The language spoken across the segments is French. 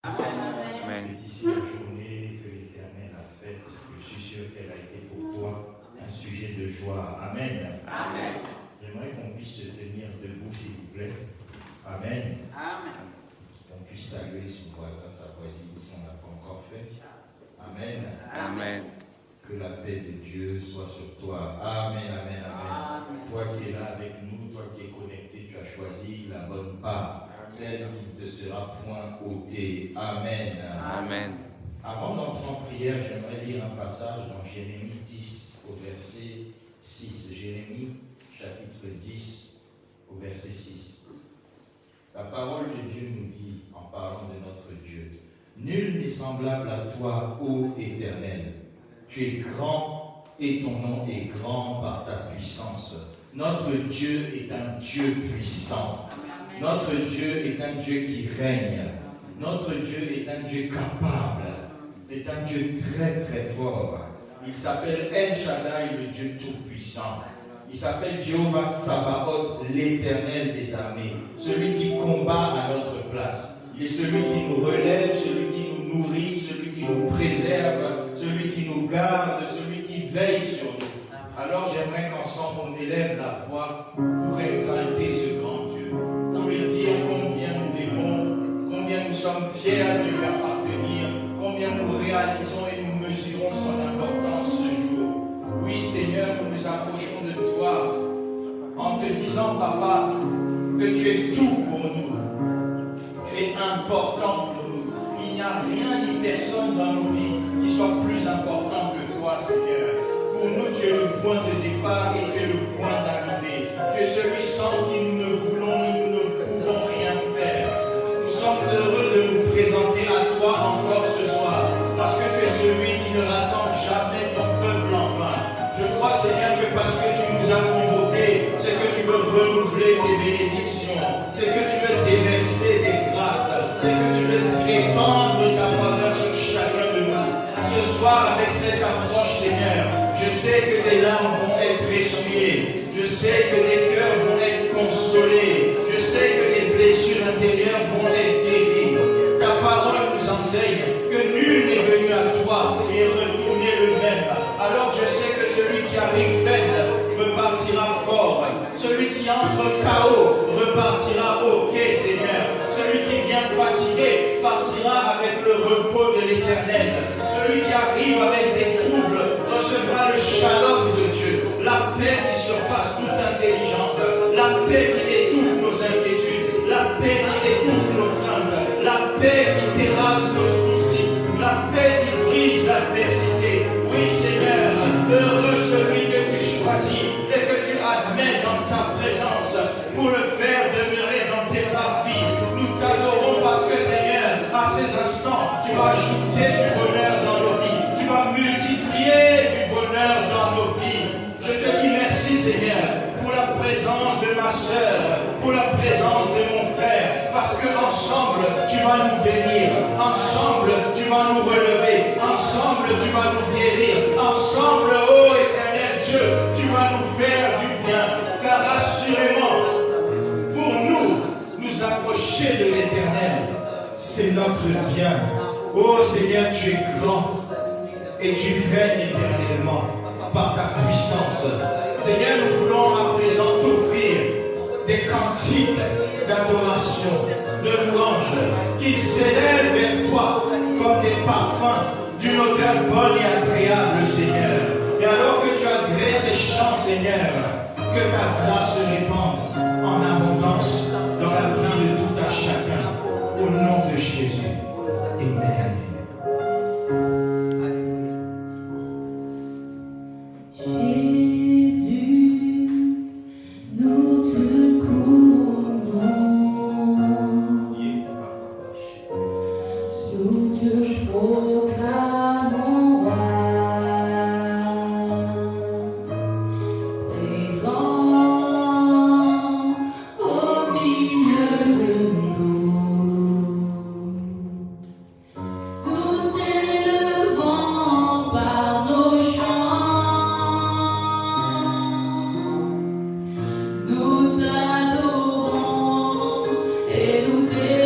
Amen. C'est ici la journée que l'Éternel a faite. Je suis sûr qu'elle a été pour toi un sujet de joie. Amen. Amen. J'aimerais qu'on puisse se tenir debout, s'il vous plaît. Amen. Amen. Qu'on puisse saluer son voisin, sa voisine, si on n'a pas encore fait. Amen. Amen. Que la paix de Dieu soit sur toi. Amen, amen, amen. Toi qui es là avec nous, toi qui es connecté, tu as choisi la bonne part. Celle qui ne te sera point ôtée. Amen. Amen. Avant d'entrer en prière, j'aimerais lire un passage dans Jérémie 10 au verset 6. Jérémie chapitre 10 au verset 6. La parole de Dieu nous dit, en parlant de notre Dieu, « Nul n'est semblable à toi, ô Éternel. Tu es grand et ton nom est grand par ta puissance. Notre Dieu est un Dieu puissant. Notre Dieu est un Dieu qui règne. Notre Dieu est un Dieu capable. C'est un Dieu très très fort. Il s'appelle El Shaddai, le Dieu tout-puissant. Il s'appelle Jéhovah Sabaoth, l'Éternel des armées. Celui qui combat à notre place. Il est celui qui nous relève, celui qui nous nourrit, celui qui nous préserve, celui qui nous garde, celui qui veille sur nous. Alors j'aimerais qu'ensemble on élève la voix pour exalter ce grand Dieu. Pour lui dire combien nous l'aimons, combien nous sommes fiers de lui appartenir, combien nous réalisons et nous mesurons son importance ce jour. Oui Seigneur, nous nous approchons de toi en te disant, Papa, que tu es tout pour nous. Tu es important pour nous. Il n'y a rien ni personne dans nos vies qui soit plus important que toi, Seigneur. Pour nous, tu es le point de départ et tu es le point d'arrivée. Tu es celui sans qui nous ne voulons ni nous ne pouvons rien faire. Nous sommes heureux de nous présenter à toi encore ce soir, parce que tu es celui qui ne rassemble jamais ton peuple en vain. Je crois, Seigneur, que parce que tu nous as convoqués, c'est que tu veux renouveler tes bénédictions, c'est que tu veux déverser des grâces, c'est que tu veux répandre ta faveur sur chacun de nous. Ce soir, avec cette approche, Seigneur, je sais que des larmes vont être essuyées, je sais que des cœurs vont être consolés, je sais que des blessures intérieures vont être guéries. Ta parole nous enseigne que nul n'est venu à toi et est retourné le même. Alors je sais que celui qui arrive faible repartira fort, celui qui entre chaos repartira ok, Seigneur. Celui qui vient fatigué partira avec le repos de l'Éternel. Celui qui arrive avec des troubles recevra le shalom de Dieu, la paix qui surpasse toute intelligence, la paix qui étouffe nos inquiétudes, la paix qui étouffe nos craintes, la paix qui terrasse nos soucis, la paix qui brise l'adversité. Oui Seigneur, heureux celui que tu choisis et que tu admets dans ta présence pour le faire demeurer dans tes parvis. Nous t'adorons parce que Seigneur, à ces instants, tu vas ajouter du bonheur dans nos vies, tu vas multiplier du bonheur dans nos vies. Je te dis merci Seigneur pour la présence de ma soeur, pour la présence de mon frère, parce que ensemble tu vas nous bénir, ensemble tu vas nous relever, ensemble tu vas nous guérir, ensemble, ô Éternel Dieu, tu vas nous faire du bien, car assurément, pour nous approcher de l'Éternel, c'est notre bien. Ô Seigneur, tu es grand et tu règnes éternellement par ta puissance. Seigneur, nous voulons à présent t'offrir des cantiques d'adoration, de louange, qui s'élèvent vers toi comme des parfums d'une odeur bonne et agréable, Seigneur. Et alors que tu as créé ces chants, Seigneur, que ta grâce se répande en abondance dans la vie de tout un chacun. Au nom de Jésus. Amen. Nous t'adorons et nous t'exaltons.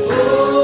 Oh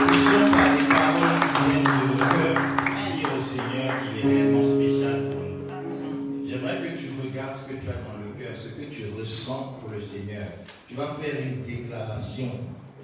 puissions par les paroles qui viennent de nos cœurs dire au Seigneur qu'il est réellement spécial pour nous. J'aimerais que tu regardes ce que tu as dans le cœur, ce que tu ressens pour le Seigneur. Tu vas faire une déclaration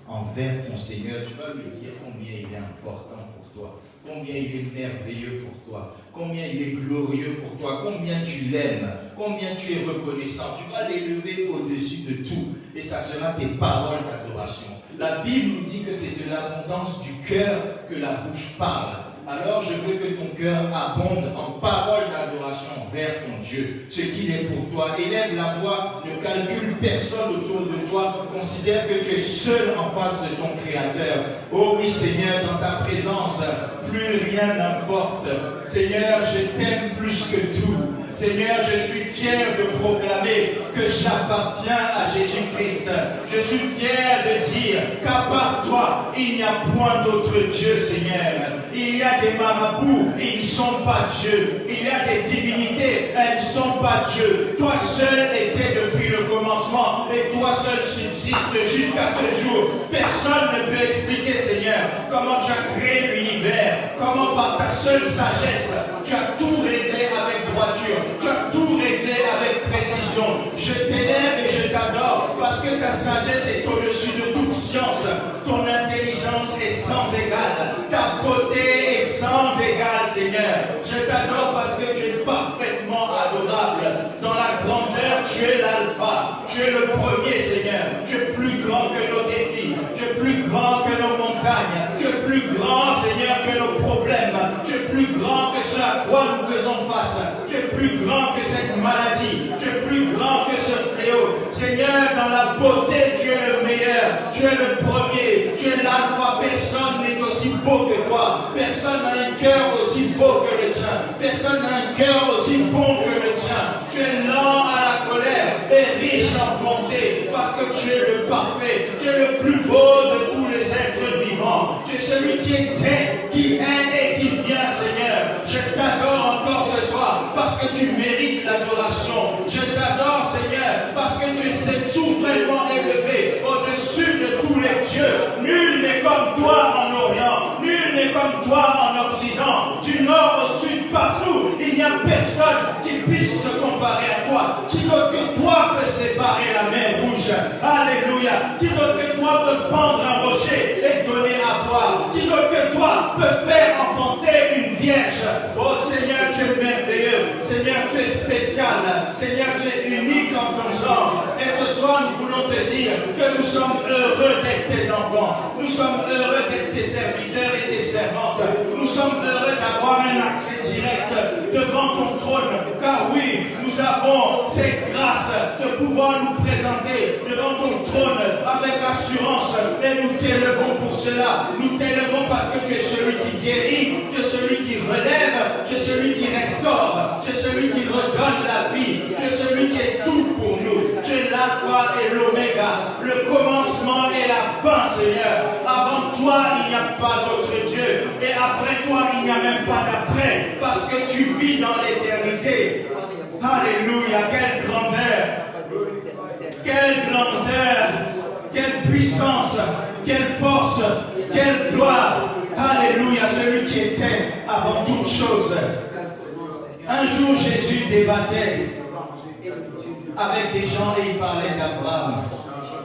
envers ton Seigneur. Tu vas lui dire combien il est important pour toi, combien il est merveilleux pour toi, combien il est glorieux pour toi, combien tu l'aimes, combien tu es reconnaissant. Tu vas l'élever au-dessus de tout et ça sera tes paroles d'adoration. La Bible nous dit que c'est de l'abondance du cœur que la bouche parle. Alors je veux que ton cœur abonde en paroles d'adoration vers ton Dieu, ce qu'il est pour toi. Élève la voix, ne calcule personne autour de toi, considère que tu es seul en face de ton Créateur. Oh oui Seigneur, dans ta présence, plus rien n'importe. Seigneur, je t'aime plus que tout. Seigneur, je suis fier de proclamer que j'appartiens à Jésus-Christ. Je suis fier de dire qu'à part toi, il n'y a point d'autre Dieu, Seigneur. Il y a des marabouts, ils ne sont pas Dieu. Il y a des divinités, elles ne sont pas Dieu. Toi seul étais depuis le commencement et toi seul subsiste jusqu'à ce jour. Personne ne peut expliquer, Seigneur, comment tu as créé l'univers, comment par ta seule sagesse, tu as tout réglé avec droiture. Tu as tout réglé avec précision. Je t'élève et je t'adore parce que ta sagesse est au-dessus de toute science. Ton intelligence est sans égale. Ta beauté est sans égale, Seigneur. Je t'adore parce que tu es parfaitement adorable. Dans la grandeur, tu es l'alpha. Tu es le premier, Seigneur. Tu es plus grand que nos défis. Tu es plus grand que nos montagnes. Tu es plus grand, Seigneur, que nos problèmes. Tu es plus grand que ce à quoi nous faisons face. Tu es plus grand que cette maladie. Tu es plus grand que ce fléau. Seigneur, dans la beauté, tu es le meilleur. Tu es le premier. Tu es l'alpha. Personne n'est aussi beau que toi. Personne n'a un cœur aussi beau que le tien. Personne n'a un cœur aussi bon que le tien. Tu es lent à la colère et riche en bonté parce que tu es le parfait. Tu es le plus beau de tous les êtres vivants. Tu es celui qui était, qui est et qui vient, Seigneur. Je t'adore encore ce soir parce que tu mérites l'adoration. Je t'adore, Seigneur, parce que tu es souverainement élevé au-dessus de tous les dieux. Nul n'est comme toi en Orient. Nul n'est comme toi en Occident. Du nord au sud, partout, il n'y a personne qui puisse se comparer à toi. Qui d'autre que toi peut séparer la mer rouge? Alléluia. Qui d'autre que toi peut fendre un rocher et donner à boire? Qui d'autre que toi peut faire enfanter une vierge? Oh Seigneur, tu es merveilleux. Seigneur, tu es spécial. Seigneur, tu es unique en ton genre. Et ce soir, nous voulons te dire que nous sommes heureux d'être tes enfants. Nous sommes heureux d'être tes serviteurs et tes servantes. Nous sommes heureux d'avoir un accès direct devant ton trône. Car oui, nous avons cette grâce de pouvoir nous présenter devant ton trône avec assurance. Et nous t'élevons pour cela. Nous t'élevons parce que tu es celui qui guérit, tu es celui qui relève, tu es celui qui restaure, tu es celui qui redonne la vie, tu es celui qui est tout pour nous. Tu es l'alpha et l'oméga, le commencement et la fin, Seigneur. Avant toi, il n'y a pas d'autre Dieu. Et après toi, il n'y a même pas d'après. Parce que tu vis dans l'éternité. Alléluia, quelle grandeur. Quelle grandeur. Quelle puissance. Quelle force. Quelle gloire. Alléluia, celui qui était avant toute chose. Un jour, Jésus débattait avec des gens et il parlait d'Abraham.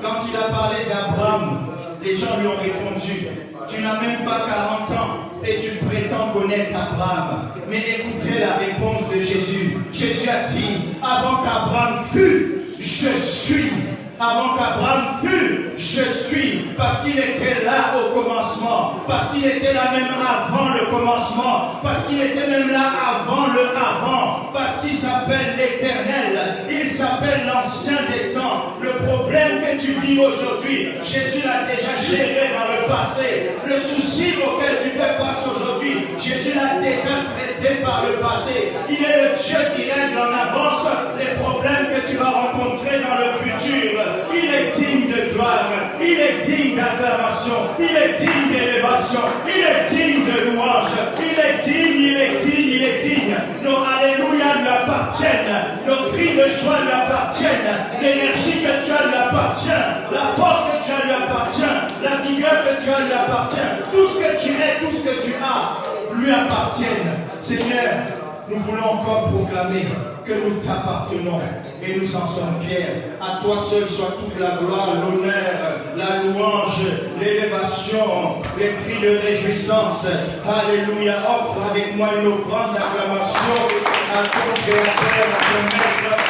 Quand il a parlé d'Abraham, les gens lui ont répondu: tu n'as même pas 40 ans et tu prétends connaître Abraham. Mais écoutez la réponse de Jésus. Jésus a dit: avant qu'Abraham fût, je suis. Avant qu'Abraham fût, je suis. Parce qu'il était là au commencement. Parce qu'il était là même avant le commencement. Parce qu'il était même là avant le avant. Parce qu'il s'appelle l'Éternel. Il s'appelle l'Ancien des temps. Le problème que tu vis aujourd'hui, Jésus l'a déjà géré dans le passé. Le souci auquel tu fais face aujourd'hui, Jésus l'a déjà traité par le passé. Il est le Dieu qui règle en avance les problèmes que tu vas rencontrer dans le futur. Il est digne de gloire, il est digne d'acclamation, il est digne d'élévation, il est digne de louange, il est digne, il est digne, il est digne. Nos alléluia lui appartiennent, nos cris de joie lui appartiennent, l'énergie que tu as lui appartient, la force que tu as lui appartient, la vigueur que que tu as lui appartient. Tout ce que tu es, tout ce que tu as, lui appartiennent. Seigneur, nous voulons encore proclamer que nous t'appartenons et nous en sommes fiers. À toi seul soit toute la gloire, l'honneur, la louange, l'élévation, les cris de réjouissance. Alléluia. Offre avec moi une offrande d'acclamation à ton Créateur, à ton Maître.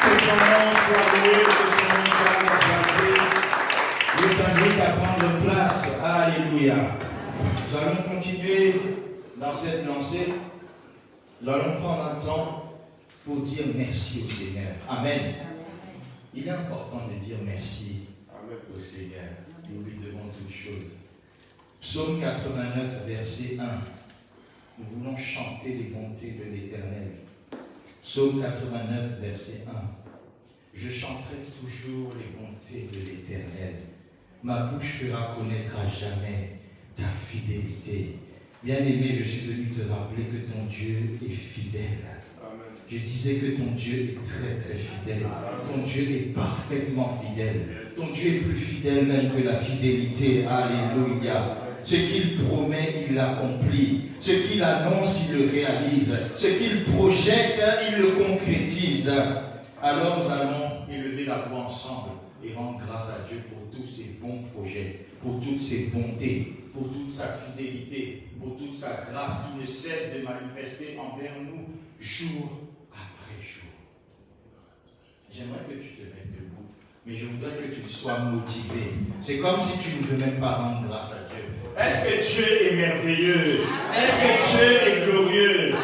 Que son nom soit loué, que son nom soit exalté. Je t'invite à prendre place. Alléluia. Nous allons continuer dans cette lancée. Nous allons prendre un temps pour dire merci au Seigneur. Amen. Il est important de dire merci au Seigneur. Nous lui devons toutes choses. Psaume 89, verset 1. Nous voulons chanter les bontés de l'Éternel. Psaume 89, verset 1. Je chanterai toujours les bontés de l'Éternel. Ma bouche fera connaître à jamais ta fidélité. Bien-aimé, je suis venu te rappeler que ton Dieu est fidèle. Amen. Je disais que ton Dieu est très très fidèle. Ton Dieu est parfaitement fidèle. Ton Dieu est plus fidèle même que la fidélité. Alléluia. Ce qu'il promet, il l'accomplit. Ce qu'il annonce, il le réalise. Ce qu'il projette, il le concrétise. Alors nous allons élever la voix ensemble et rendre grâce à Dieu pour tous ses bons projets, pour toutes ses bontés, pour toute sa fidélité, pour toute sa grâce qui ne cesse de manifester envers nous jour après jour. J'aimerais que tu te mettes debout, mais je voudrais que tu sois motivé. C'est comme si tu ne veux même pas rendre grâce à Dieu. Est-ce que Dieu est merveilleux? Est-ce que Dieu est glorieux?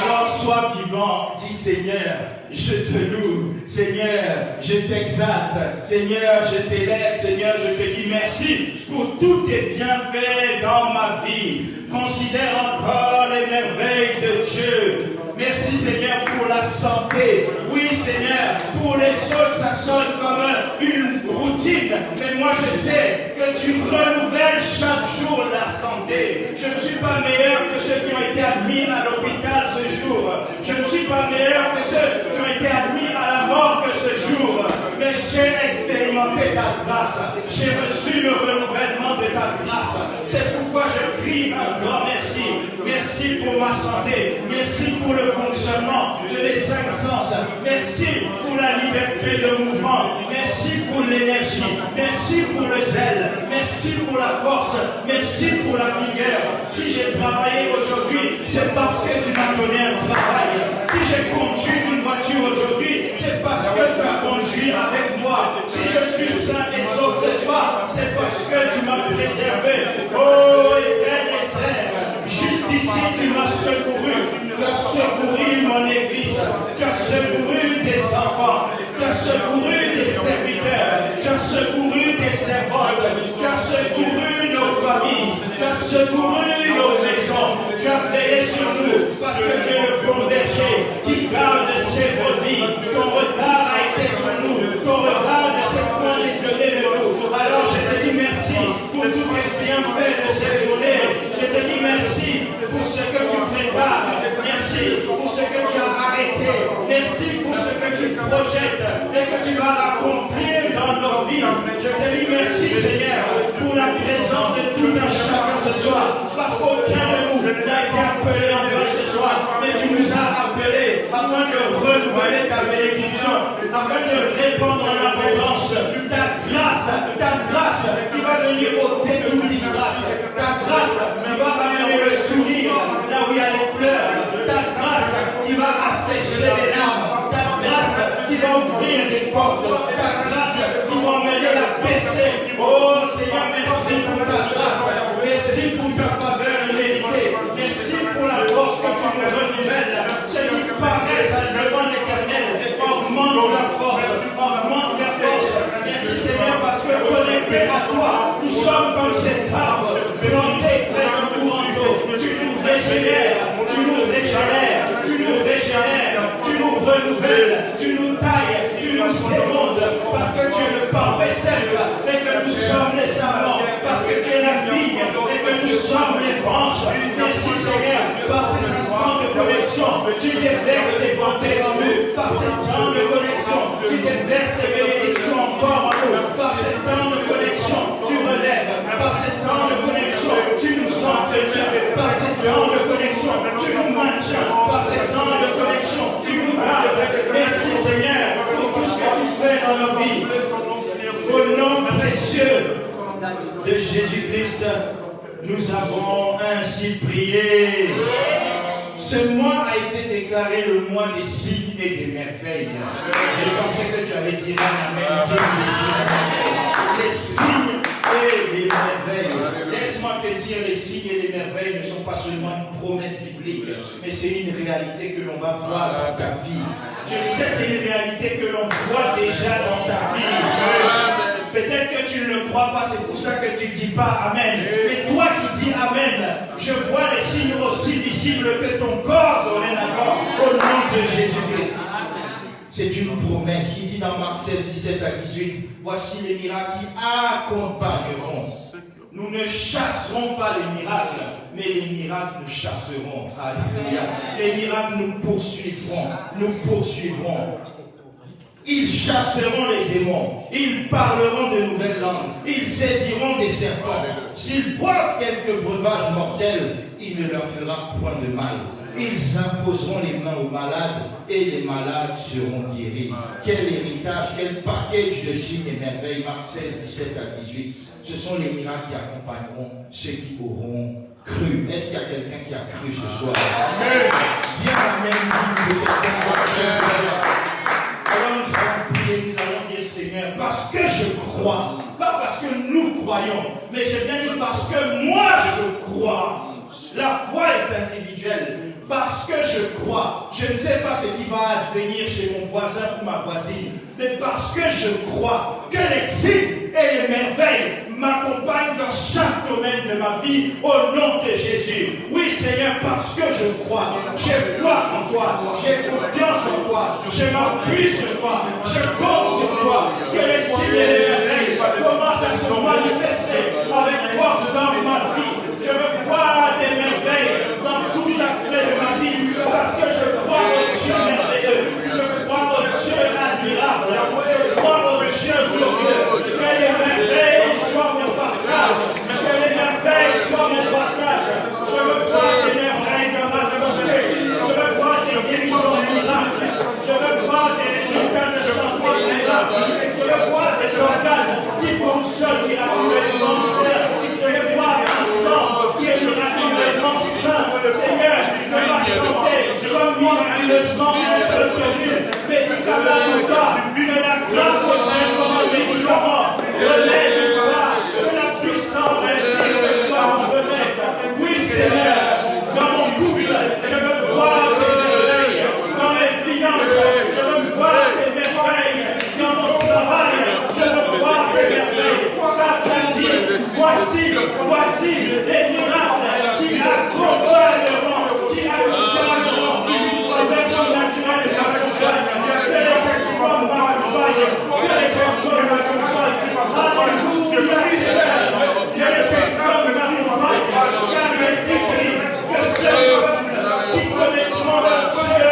Alors sois vivant, dis Seigneur, je te loue, Seigneur, je t'exalte, Seigneur, je t'élève, Seigneur, je te dis merci pour tous tes bienfaits dans ma vie. Considère encore les merveilles de Dieu. Merci Seigneur pour la santé. Oui Seigneur, pour les autres ça sonne comme une routine. Mais moi je sais que tu renouvelles chaque jour la santé. Je ne suis pas meilleur que ceux qui ont été admis à l'hôpital ce jour. Je ne suis pas meilleur que ceux qui ont été admis à la mort que ce jour. Mais j'ai expérimenté ta grâce. J'ai reçu le renouvellement de ta grâce. C'est pourquoi je crie un grand merci. Merci pour ma santé. Merci pour le fonctionnement de les 5 sens. Merci pour la liberté de mouvement. Merci pour l'énergie. Merci pour le zèle. Merci pour la force. Merci pour la vigueur. Si j'ai travaillé aujourd'hui, c'est parce que tu m'as donné un travail. Si j'ai conduit une voiture aujourd'hui, c'est parce que tu as conduit avec moi. Si je suis sain et sauf ce soir, c'est parce que tu m'as préservé. Oh, éternel Seigneur, juste ici tu m'as secouru. Tu as secouru mon église. Tu as secouru tes enfants. Tu as secouru tes serviteurs. Tu as secouru tes servantes. Tu as secouru nos familles. Tu as secouru nos maisons. Tu as veillé sur nous parce que tu es le bon berger qui garde ses brebis. Ton regard a été sur nous. Ton regard ne s'est point détourné de nous. Alors je te dis merci pour tous les bienfaits de cette journée. Je te dis merci pour ce que tu prépares. Merci pour ce que tu as arrêté. Merci pour ce que tu projettes et que tu vas accomplir dans nos vies. Je te dis merci Seigneur pour la présence de tout un chacun ce soir. Parce qu'aucun de nous n'a été appelé encore ce soir. Mais tu nous as appelés afin de renouveler ta bénédiction, afin de répandre en abondance ta grâce qui va venir ôter toute disgrâce. Ta grâce qui va ramener le sourire là où il y a les fleurs. Ta grâce qui va assécher les larmes. Ta grâce qui va ouvrir des portes. Ta grâce qui va emmener la percée. Oh Seigneur, merci pour ta grâce. Merci pour ta faveur méritée. Merci pour la force que tu nous renouvelles. C'est une paresse à devant l'Éternel. Augmente la force. Augmente la force. Merci Seigneur parce que connectés à toi, nous sommes comme si Jésus-Christ, nous avons ainsi prié. Ce mois a été déclaré le mois des signes et des merveilles. Je pensais que tu allais dire un amen, dire les signes et les merveilles. Laisse-moi te dire, les signes et les merveilles ne sont pas seulement une promesse biblique, mais c'est une réalité que l'on va voir dans ta vie. Je sais, c'est une réalité que l'on voit déjà dans ta vie. Peut-être que tu ne le crois pas, c'est pour ça que tu ne dis pas Amen. Mais toi qui dis Amen, je vois les signes aussi visibles que ton corps dorénavant, au nom de Jésus-Christ. C'est une promesse qui dit dans Marc 16, 17 à 18, voici les miracles qui accompagneront. Nous ne chasserons pas les miracles, mais les miracles nous chasseront. Alléluia. Les miracles nous poursuivront. Nous poursuivront. Ils chasseront les démons. Ils parleront de nouvelles langues. Ils saisiront des serpents. S'ils boivent quelques breuvages mortels, il ne leur fera point de mal. Ils imposeront les mains aux malades et les malades seront guéris. Quel héritage, quel package de signes et merveilles. Marc 16, 17 à 18. Ce sont les miracles qui accompagneront ceux qui auront cru. Est-ce qu'il y a quelqu'un qui a cru ce soir? Amen. Dis Amen, dis que quelqu'un qui a cru ce soir. Alors nous allons prier, nous allons dire Seigneur, parce que je crois, pas parce que nous croyons, mais je viens dire parce que moi je crois. La foi est individuelle. Parce que je crois, je ne sais pas ce qui va advenir chez mon voisin ou ma voisine, mais parce que je crois que les signes et les merveilles m'accompagnent dans chaque domaine de ma vie, au nom de Jésus. Oui Seigneur, parce que je crois, j'ai foi en toi, j'ai confiance en toi, je m'appuie sur toi, je compte sur toi, que les signes et les merveilles commencent à se manifester avec force dans ma vie. Je veux voir des merveilles dans tout aspect de ma vie, parce que je crois au Dieu merveilleux, je crois au Dieu admirable, je crois au Dieu glorieux. Que les merveilles soient mon partage, que les merveilles soient mon partage. Je veux voir des merveilles dans ma santé, je veux voir des guérisons miracles, je veux voir des résultats de santé miracles, je veux voir des organes qui fonctionnent miraculeusement, je veux voir un sang qui est miraculeusement sain. Seigneur, je vais chanter, je veux miraculeusement être tenu, médicament ou pas, que la grâce de Dieu soit mon médicament, relève-moi, que la puissance de Dieu soit mon remède. Oui Seigneur, dans mon couple, je veux voir des merveilles, dans mes finances, je veux voir des merveilles, dans mon travail, je veux voir des merveilles, car tu as dit, voici les miracles qui accompagneront une protection naturelle de la société, que les exploits m'accompagnent, que les exploits m'accompagnent, alléluia, que les exploits m'accompagnent, car je dis que ce peuple qui connaîtront leur Dieu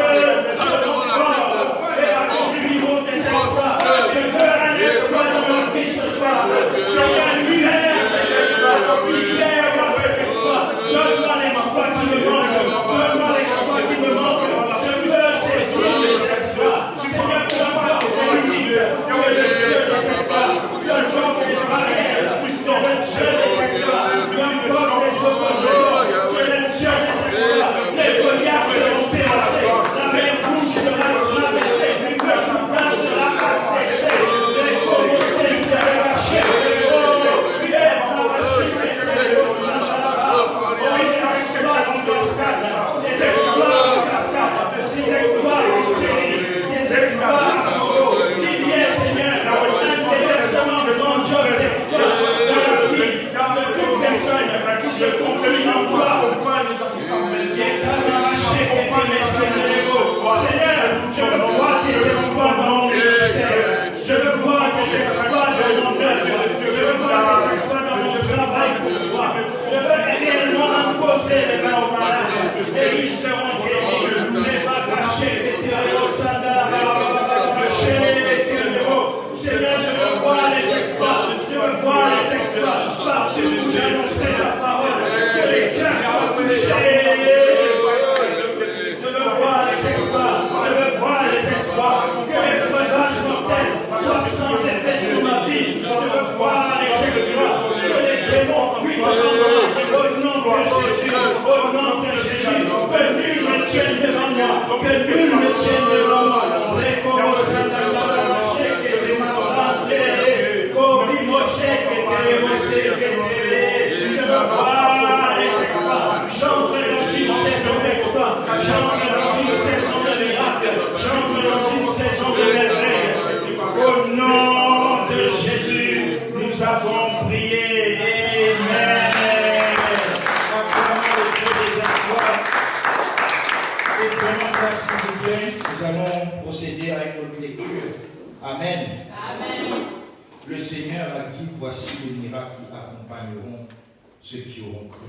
ne seront pas et accompliront des exploits. Je veux un exploit dans mon vie ce soir, que la lumière cet exploit, libère-moi cet exploit, donne-moi l'exploit qui me manque, donne-moi l'exploit qui me manque, je veux saisir les exploits. Seigneur, peu importe les limites, que le Dieu des exploits, le genre des barrières, c'est le Dieu des exploits, peu importe les oppositions, c'est le Dieu des exploits, les regards seront terrassés, la mer rouge sera traversée, le Jourdain sera asséché, les commencés seront arrachés, oh, lève la machine, les exploits sont là-bas, oh, les exploits en cascade, les exploits en cascade, les exploits en série, les exploits en gros, dis bien Seigneur, un déversement de mon Dieu, c'est quoi dans la vie de toute personne qui se confie en toi. Seigneur, je veux voir des exploits dans mon ministère, je veux voir des exploits dans mon œuvre, je veux voir des exploits dans mon travail pour toi, je veux réellement imposer les mains aux malades et ils seront guéris. Les bras cachés, les terreaux, Seigneur, je veux voir les exploits, je veux voir les exploits partout où j'annoncerai ta parole, que les cœurs soient touchés. Je veux voir les exploits, que les breuvages mortels soient sans effet sur ma vie. Je veux voir les exploits, que les démons fuient de Amen. Amen. Le Seigneur a dit, voici les miracles qui accompagneront ceux qui auront cru.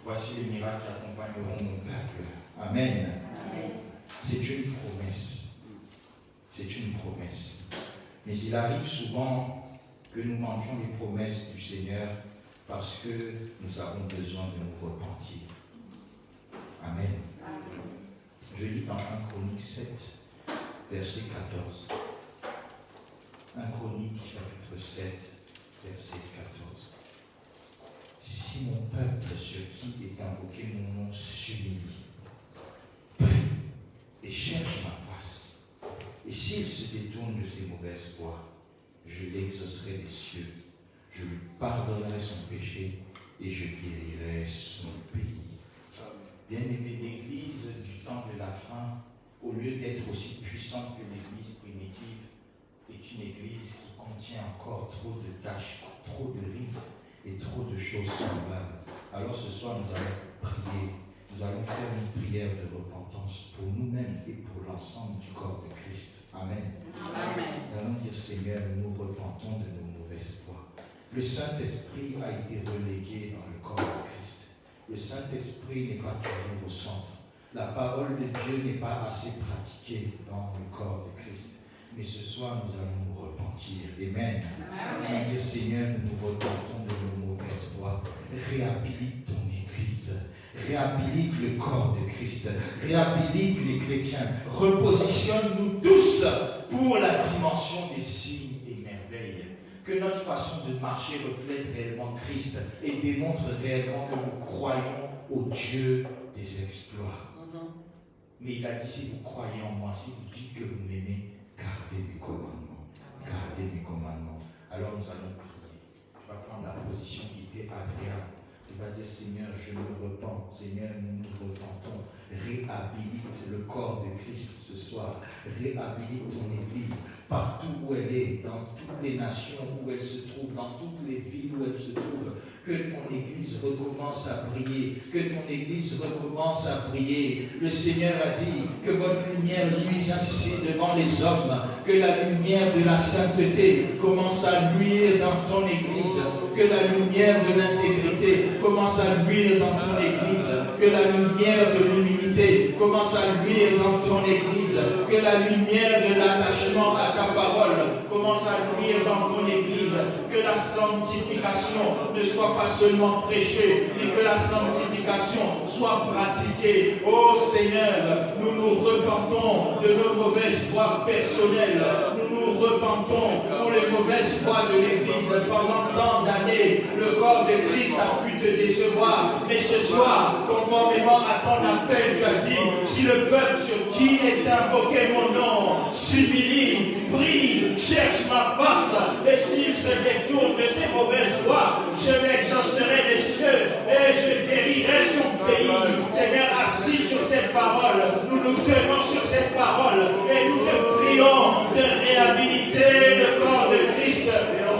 Voici les miracles qui accompagneront mon peuple. Amen. Amen. C'est une promesse. C'est une promesse. Mais il arrive souvent que nous mangeons les promesses du Seigneur parce que nous avons besoin de nous repentir. Amen. Je lis dans 1 Chronique 7, verset 14. 1 Chronique, chapitre 7, verset 14. Si mon peuple, sur qui est invoqué mon nom, s'humilie, prie et cherche ma face, et s'il se détourne de ses mauvaises voies, je l'exaucerai des cieux, je lui pardonnerai son péché et je guérirai son pays. Bien-aimé, l'Église du temps de la fin, au lieu d'être aussi puissante que l'Église primitive, est une Église qui contient encore trop de tâches, trop de rites et trop de choses semblables. Alors ce soir, nous allons prier, nous allons faire une prière de repentance pour nous-mêmes et pour l'ensemble du corps de Christ. Amen. Amen. Nous allons dire, Seigneur, nous nous repentons de nos mauvaises voies. Le Saint-Esprit a été relégué dans le corps de Christ. Le Saint-Esprit n'est pas toujours au centre. La parole de Dieu n'est pas assez pratiquée dans le corps de Christ. Mais ce soir, nous allons nous repentir. Amen. Amen. Dieu Seigneur, nous nous repentons de nos mauvaises voies. Réhabilite ton Église. Réhabilite le corps de Christ. Réhabilite les chrétiens. Repositionne-nous tous pour la dimension des signes et merveilles. Que notre façon de marcher reflète réellement Christ et démontre réellement que nous croyons au Dieu des exploits. Mais il a dit, si vous croyez en moi, si vous dites que vous m'aimez, gardez mes commandements. Gardez mes commandements. Alors nous allons prier. Tu vas prendre la position qui était agréable. Tu vas dire, Seigneur, je me repens. Seigneur, nous nous repentons. Réhabilite le corps de Christ ce soir. Réhabilite ton Église partout où elle est, dans toutes les nations où elle se trouve, dans toutes les villes où elle se trouve. Que ton Église recommence à briller. Que ton Église recommence à briller. Le Seigneur a dit que votre lumière luise ainsi devant les hommes. Que la lumière de la sainteté commence à luire dans ton Église. Que la lumière de l'intégrité commence à luire dans ton Église. Que la lumière de l'humilité commence à luire dans ton Église. Que la lumière de l'attachement à ta parole commence à luire dans ton Église. Que la sanctification ne soit pas seulement prêchée, mais que la sanctification soit pratiquée. Oh Seigneur, nous nous repentons de nos mauvaises voies personnelles. Nous nous repentons pour les mauvaises voies de l'Église. Pendant tant d'années, le corps de Christ a pu te décevoir. Mais ce soir, conformément à ton appel, tu as dit, si le peuple sur qui est invoqué mon nom s'humilie, prie, cherche ma face, et s'il se détourne de ses mauvaises voies, je l'exaucerai des cieux et je guérirai son pays. Seigneur, assis sur cette parole, nous nous tenons sur cette parole et nous te prions de réhabiliter le corps de Christ.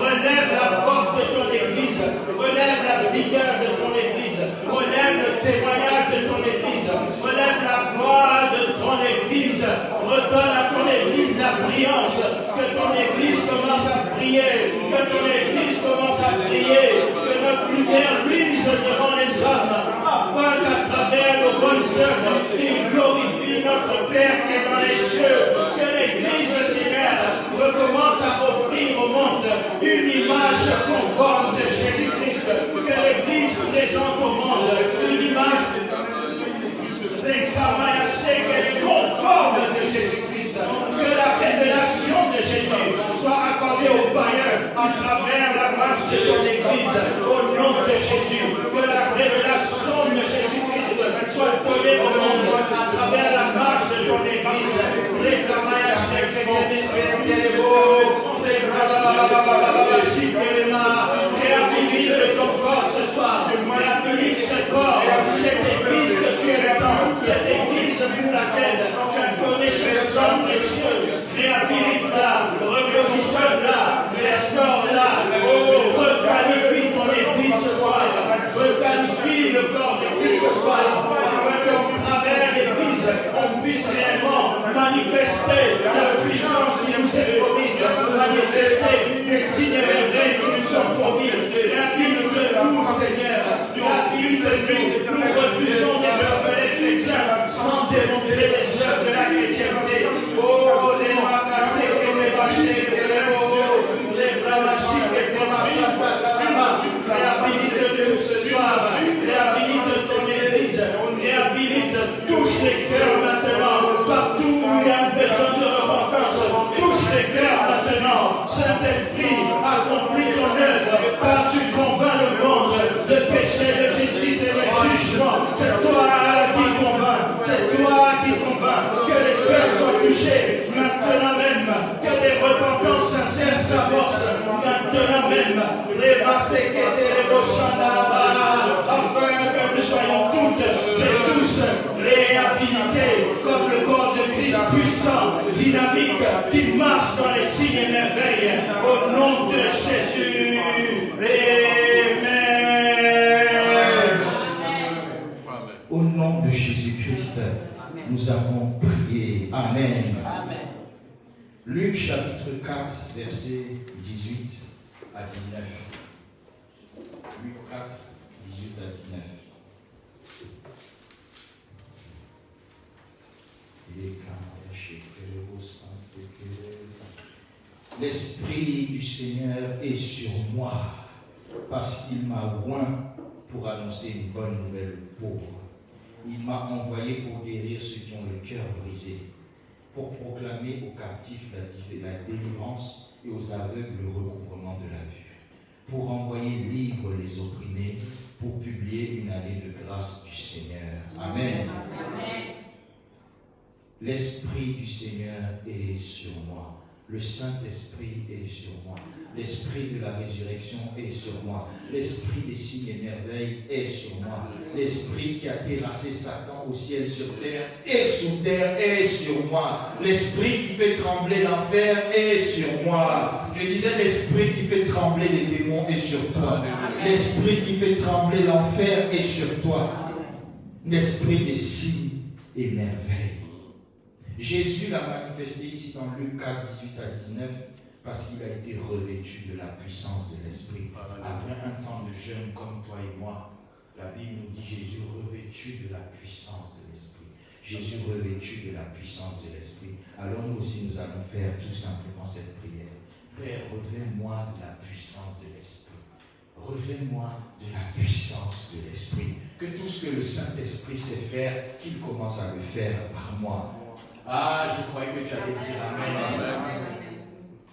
Relève la force de ton Église, relève la vigueur de ton Église, relève le témoignage de ton Église, relève la gloire de ton Église, redonne à ton Église la brillance, que ton Église commence à briller, que ton Église commence à briller, que notre lumière luise devant les hommes, afin qu'à travers nos bonnes œuvres, il glorifie notre Père qui est dans les cieux. Que l'Église, Seigneur, recommence à offrir au monde une image conforme de Jésus-Christ. Que l'Église présente au monde une image conforme de Jésus-Christ. Que la révélation de Jésus soit accordée aux païens à travers la marche de ton Église. Au nom de Jésus, soir, afin qu'au travers de l'Église, on puisse réellement manifester la puissance qui nous est promise, manifester les signes et merveilles qui nous sont promis. Réhabilite-nous, Seigneur, réhabilite-nous. Nous refusons des œuvres des chrétiens sans démontrer les œuvres de la chrétienté. Oh, les macassés et les vachés, les bravachis et les massacres, réhabilite-nous ce soir, réhabilite ton Église, réhabilite, touche les cœurs maintenant, partout où il y a un besoin de repentance, touche les cœurs maintenant. Saint-Esprit, accomplis ton œuvre, car tu convaincs le monde de péché, de justice et de jugement. C'est toi qui convaincs, c'est toi qui convaincs, que les cœurs soient touchés maintenant même, que les repentances sincères s'amorcent maintenant même. Les bassés qui étaient les afin que nous soyons toutes et tous réhabilités comme le corps de Christ puissant, dynamique, qui marche dans les signes et merveilles. Au nom de Jésus. Amen. Au nom de Jésus-Christ, nous avons prié. Amen. Amen. Luc chapitre 4, versets 18 à 19. Luc 4, 18 à 19. L'Esprit du Seigneur est sur moi, parce qu'il m'a oint pour annoncer une bonne nouvelle aux pauvres. Il m'a envoyé pour guérir ceux qui ont le cœur brisé, pour proclamer aux captifs la délivrance et aux aveugles le recouvrement de la vue, pour envoyer libres les opprimés, pour publier une année de grâce du Seigneur. Amen. Amen. L'Esprit du Seigneur est sur moi. Le Saint-Esprit est sur moi. L'Esprit de la résurrection est sur moi. L'Esprit des signes et merveilles est sur moi. L'Esprit qui a terrassé Satan au ciel sur terre et sous terre est sur moi. L'Esprit qui fait trembler l'enfer est sur moi. Je disais, l'Esprit qui fait trembler les démons est sur toi. L'Esprit qui fait trembler l'enfer est sur toi. L'Esprit des signes et merveilles. Jésus l'a manifesté ici dans Luc 4, 18 à 19, parce qu'il a été revêtu de la puissance de l'Esprit. Après un temps de jeûne comme toi et moi, la Bible nous dit Jésus revêtu de la puissance de l'Esprit. Jésus revêtu de la puissance de l'Esprit. Alors nous aussi, nous allons faire tout simplement cette prière. Père, revêt-moi de la puissance de l'Esprit. Revêt-moi de la puissance de l'Esprit. Que tout ce que le Saint-Esprit sait faire, qu'il commence à le faire par moi. Ah, je croyais que tu allais dire Amen. Amen.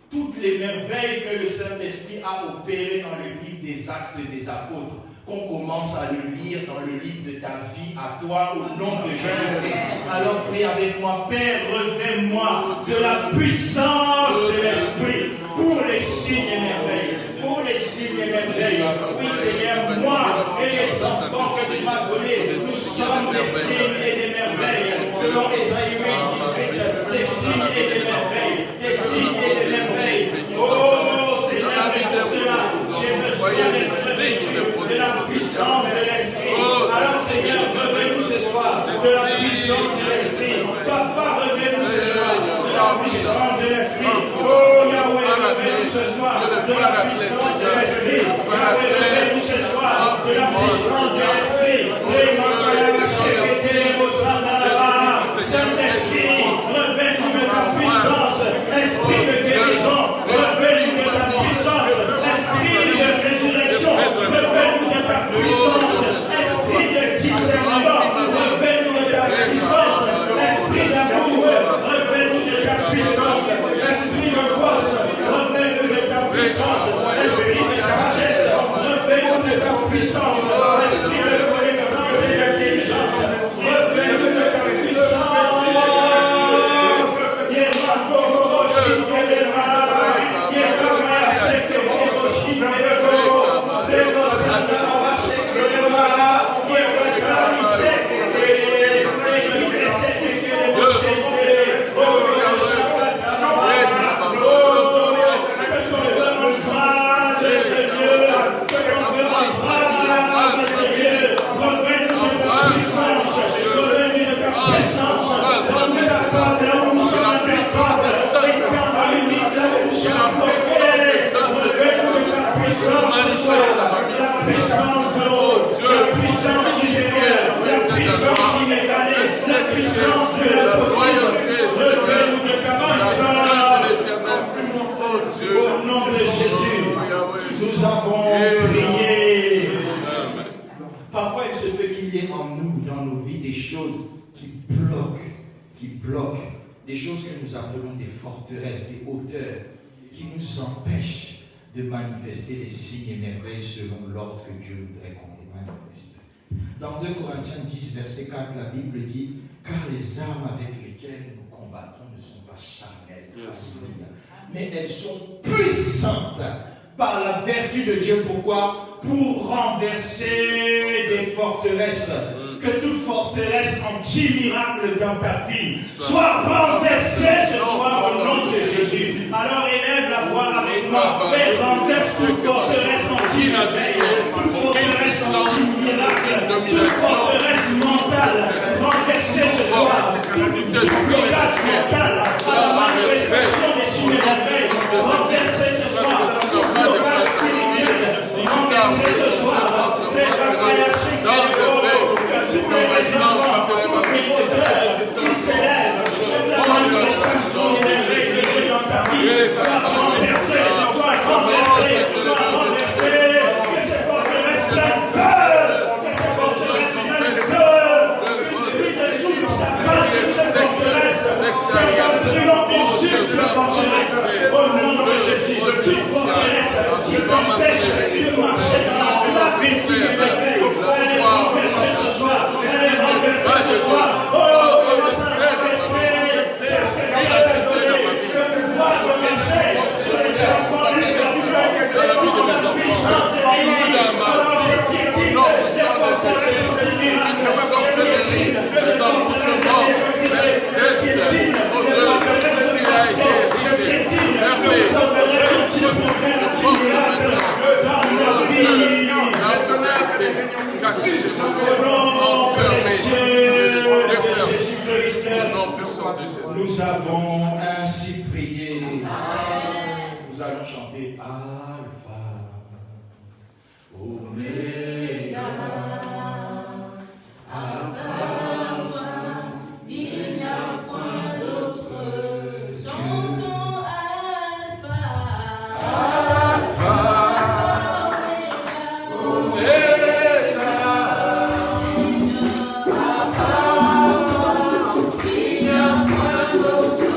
Toutes les merveilles que le Saint-Esprit a opérées dans le livre des Actes des Apôtres, qu'on commence à le lire dans le livre de ta vie à toi, au nom de Jésus-Christ. Alors prie avec moi, Père, revêt-moi de la puissance de l'Esprit pour les signes et merveilles. Pour les signes et merveilles. Oui, Seigneur, moi et les enfants que tu m'as donnés, nous sommes des signes et des merveilles. Selon Ésaïe 8, 18, des signes et des merveilles. Des signes et des merveilles. Oh, Seigneur, pour cela, j'ai besoin d'être revêtu de la puissance de l'Esprit. Alors, Seigneur, revenez-nous ce soir de la puissance de l'Esprit. Papa, revenez-nous ce soir de la puissance de l'Esprit. Oh, Yahweh, revenez-nous ce soir de la puissance de l'Esprit. Yahweh, revenez-nous ce soir de la puissance de l'Esprit. Saint-Esprit, revenez-nous de ta puissance. Esprit de guérison, revenez-nous de ta puissance. Esprit de résurrection, revenez-nous de ta puissance. Esprit de discernement, revenez-nous de ta puissance. Esprit d'amour, revenez-nous de ta puissance. Esprit de force, revenez-nous de ta puissance. Esprit de sagesse, revenez-nous de ta puissance. Esprit de connaissance et d'intelligence, revenez-nous de ta puissance. Yeah. Parfois, il se peut qu'il y ait en nous, dans nos vies, des choses qui bloquent, des choses que nous appelons des forteresses, des hauteurs, qui nous empêchent de manifester les signes et merveilles selon l'ordre que Dieu voudrait qu'on les manifeste. Dans 2 Corinthiens 10, verset 4, la Bible dit « Car les armes avec lesquelles nous combattons ne sont pas charnelles, mais elles sont puissantes par la vertu de Dieu. » Pourquoi? Pour renverser des forteresses. Que toute forteresse anti-miracle dans ta vie soit renversée ce soir au nom de Jésus. Alors élève la voix avec moi et renverse toute forteresse anti-miracle, toute forteresse anti-miracle, toute forteresse mentale renversée ce soir, toute blocage mental à la manifestation des signes et merveilles renversée ce soir, tout blocage spirituel renversé ce soir, qui s'élève contre la manifestation des merveilles de Dieu dans ta vie, soit renversé, que ces forteresses prennent feu, que ces forteresses prennent feu, que Christ souffle sa grâce sur ces forteresses, que brûlant insulte ces forteresses, au nom de Jésus, toute forteresse qui t'empêche de marcher dans la vie des merveilles, elle est renversée ce soir, elle est renversée ce soir. Nous avons ainsi prié. Nous allons chanter Alpha, Oméga, Alpha, il n'y a point d'autre. Chantons Alpha, Alpha, Oméga, il n'y a point d'autre.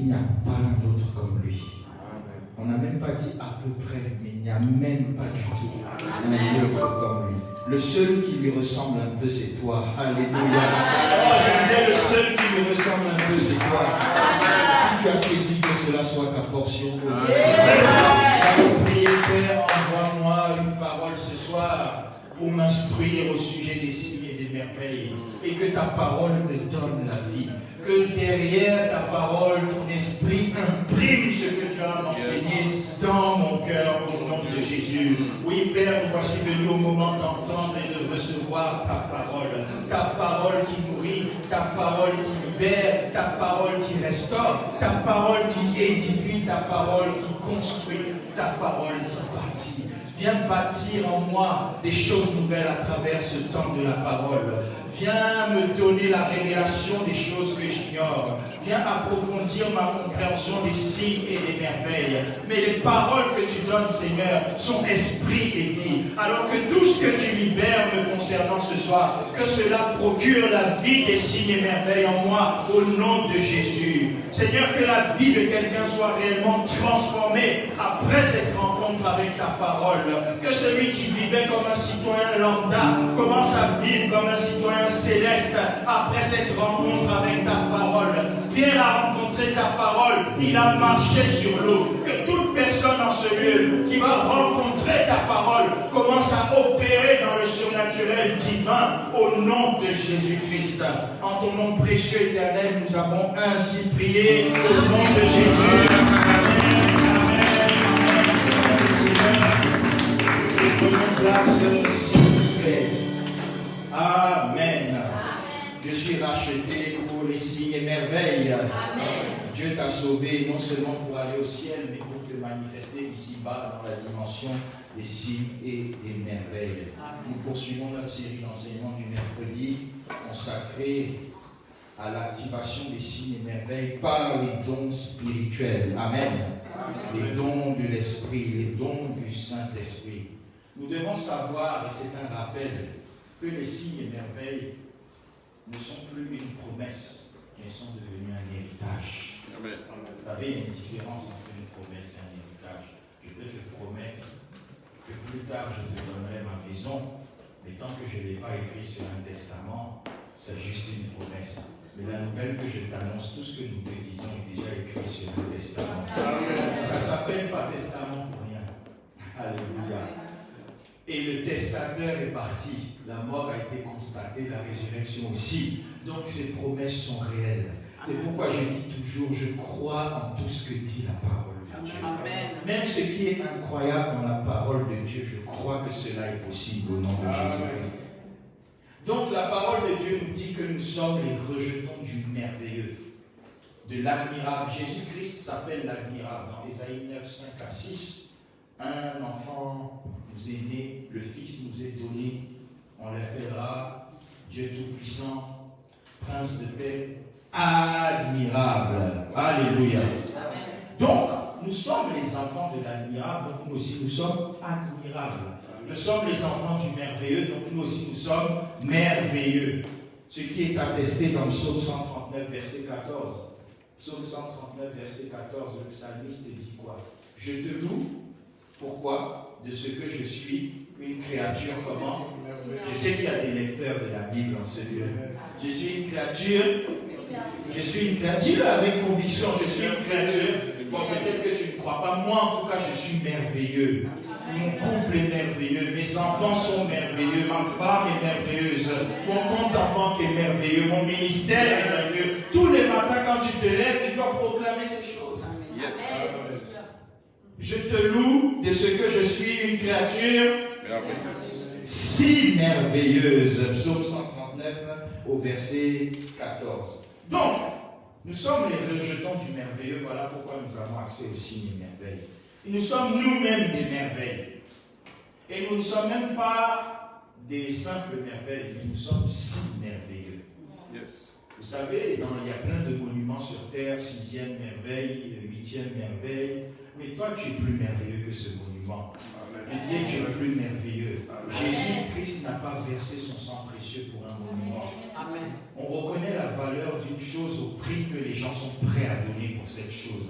il n'y a pas un autre comme lui. On n'a même pas dit à peu près, mais il n'y a même pas du tout un autre comme lui. Le seul qui lui ressemble un peu, c'est toi. Alléluia. Oh, je disais, le seul qui lui ressemble un peu, c'est toi. Si tu as saisi que cela soit ta portion. Priez, Père, envoie-moi une parole ce soir pour m'instruire au sujet des signes et des merveilles. Et que ta parole me donne la vie. Que derrière ta parole, ton esprit imprime ce que tu as enseigné dans mon cœur au nom de Jésus. Oui, Père, voici de nos moments d'entendre et de recevoir ta parole. Ta parole qui nourrit, ta parole qui libère, ta parole qui restaure, ta parole qui édifie, ta parole qui construit, ta parole qui bâtit. Viens bâtir en moi des choses nouvelles à travers ce temps de la parole. Viens me donner la révélation des choses que j'ignore. Viens approfondir ma compréhension des signes et des merveilles. Mais les paroles que tu donnes, Seigneur, sont esprit et vie. Alors que tout ce que tu libères me concernant ce soir, que cela procure la vie des signes et merveilles en moi, au nom de Jésus. Seigneur, que la vie de quelqu'un soit réellement transformée après cette rencontre avec ta parole. Que celui qui vivait comme un citoyen lambda commence à vivre comme un citoyen céleste après cette rencontre avec ta parole. Pierre a rencontré ta parole, il a marché sur l'eau. Que toute personne en ce lieu qui va rencontrer ta parole commence à opérer dans le surnaturel divin au nom de Jésus-Christ. En ton nom précieux éternel, nous avons ainsi prié au nom de Jésus. Place, s'il vous plaît. Amen. Je suis racheté pour les signes et merveilles. Amen. Dieu t'a sauvé non seulement pour aller au ciel, mais pour te manifester ici-bas dans la dimension des signes et des merveilles. Amen. Nous poursuivons notre série d'enseignements du mercredi consacrée à l'activation des signes et merveilles par les dons spirituels. Amen. Amen. Les dons de l'Esprit, les dons du Saint-Esprit. Nous devons savoir, et c'est un rappel, que les signes et merveilles ne sont plus une promesse, mais sont devenus un héritage. Amen. Vous savez, il y a une différence entre une promesse et un héritage. Je peux te promettre que plus tard je te donnerai ma maison, mais tant que je ne l'ai pas écrit sur un testament, c'est juste une promesse. Mais la nouvelle que je t'annonce, tout ce que nous te disons est déjà écrit sur un testament. Amen. Ça ne s'appelle pas testament pour rien. Alléluia. Et le testateur est parti. La mort a été constatée, la résurrection aussi. Donc ces promesses sont réelles. C'est pourquoi je dis toujours, je crois en tout ce que dit la parole de Dieu. Amen. Même ce qui est incroyable dans la parole de Dieu, je crois que cela est possible au nom de Jésus-Christ. Donc la parole de Dieu nous dit que nous sommes les rejetons du merveilleux, de l'admirable. Jésus-Christ s'appelle l'admirable. Dans Ésaïe 9, 5 à 6, un enfant nous est né, le Fils nous est donné, on l'appellera Dieu Tout-Puissant, Prince de paix, admirable. Alléluia. Donc, nous sommes les enfants de l'admirable, donc nous aussi nous sommes admirables. Nous sommes les enfants du merveilleux, donc nous aussi nous sommes merveilleux. Ce qui est attesté dans le psaume 139, verset 14. Psaume 139, verset 14, le psalmiste dit quoi? Je te loue. Pourquoi? De ce que je suis une créature comment? Je sais qu'il y a des lecteurs de la Bible en ce lieu. Je suis une créature. Je suis une créature. Dis-le avec conviction, je suis une créature. Bon, peut-être que tu ne crois pas. Moi, en tout cas, je suis merveilleux. Mon couple est merveilleux. Mes enfants sont merveilleux. Ma femme est merveilleuse. Mon compte en banque est merveilleux. Mon ministère est merveilleux. Tous les matins, quand tu te lèves, tu dois proclamer ces choses. Yes. Je te loue de ce que je suis une créature si merveilleuse. Psaume 139 au verset 14. Donc, nous sommes les rejetons du merveilleux. Voilà pourquoi nous avons accès aux signes et merveilles. Nous sommes nous-mêmes des merveilles. Et nous ne sommes même pas des simples merveilles, mais nous sommes si merveilleux. Yes. Vous savez, il y a plein de monuments sur terre, 6e merveille, 8e merveille. Mais toi, tu es plus merveilleux que ce monument. Je disais, tu es plus merveilleux. Jésus-Christ n'a pas versé son sang précieux pour un monument. Amen. On reconnaît la valeur d'une chose au prix que les gens sont prêts à donner pour cette chose.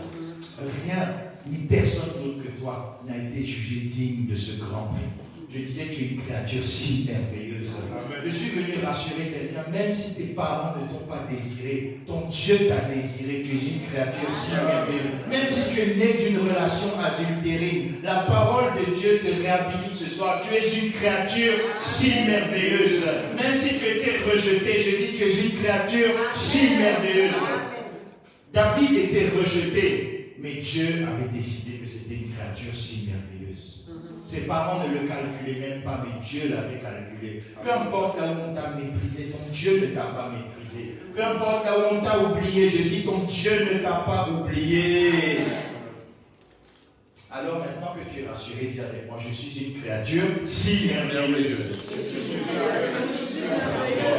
Rien, ni personne d'autre que toi n'a été jugé digne de ce grand prix. Je disais, tu es une créature si merveilleuse. Je suis venu rassurer quelqu'un, même si tes parents ne t'ont pas désiré, ton Dieu t'a désiré, tu es une créature si merveilleuse. Même si tu es né d'une relation adultérée, la parole de Dieu te réhabilite ce soir. Tu es une créature si merveilleuse. Même si tu étais rejeté, je dis, tu es une créature si merveilleuse. David était rejeté, mais Dieu avait décidé que c'était une créature si merveilleuse. Ses parents ne le calculaient même pas, mais Dieu l'avait calculé. Peu importe là où on t'a méprisé, ton Dieu ne t'a pas méprisé. Peu importe là où on t'a oublié, je dis, ton Dieu ne t'a pas oublié. Alors maintenant que tu es rassuré, dis avec moi, je suis une créature si merveilleuse.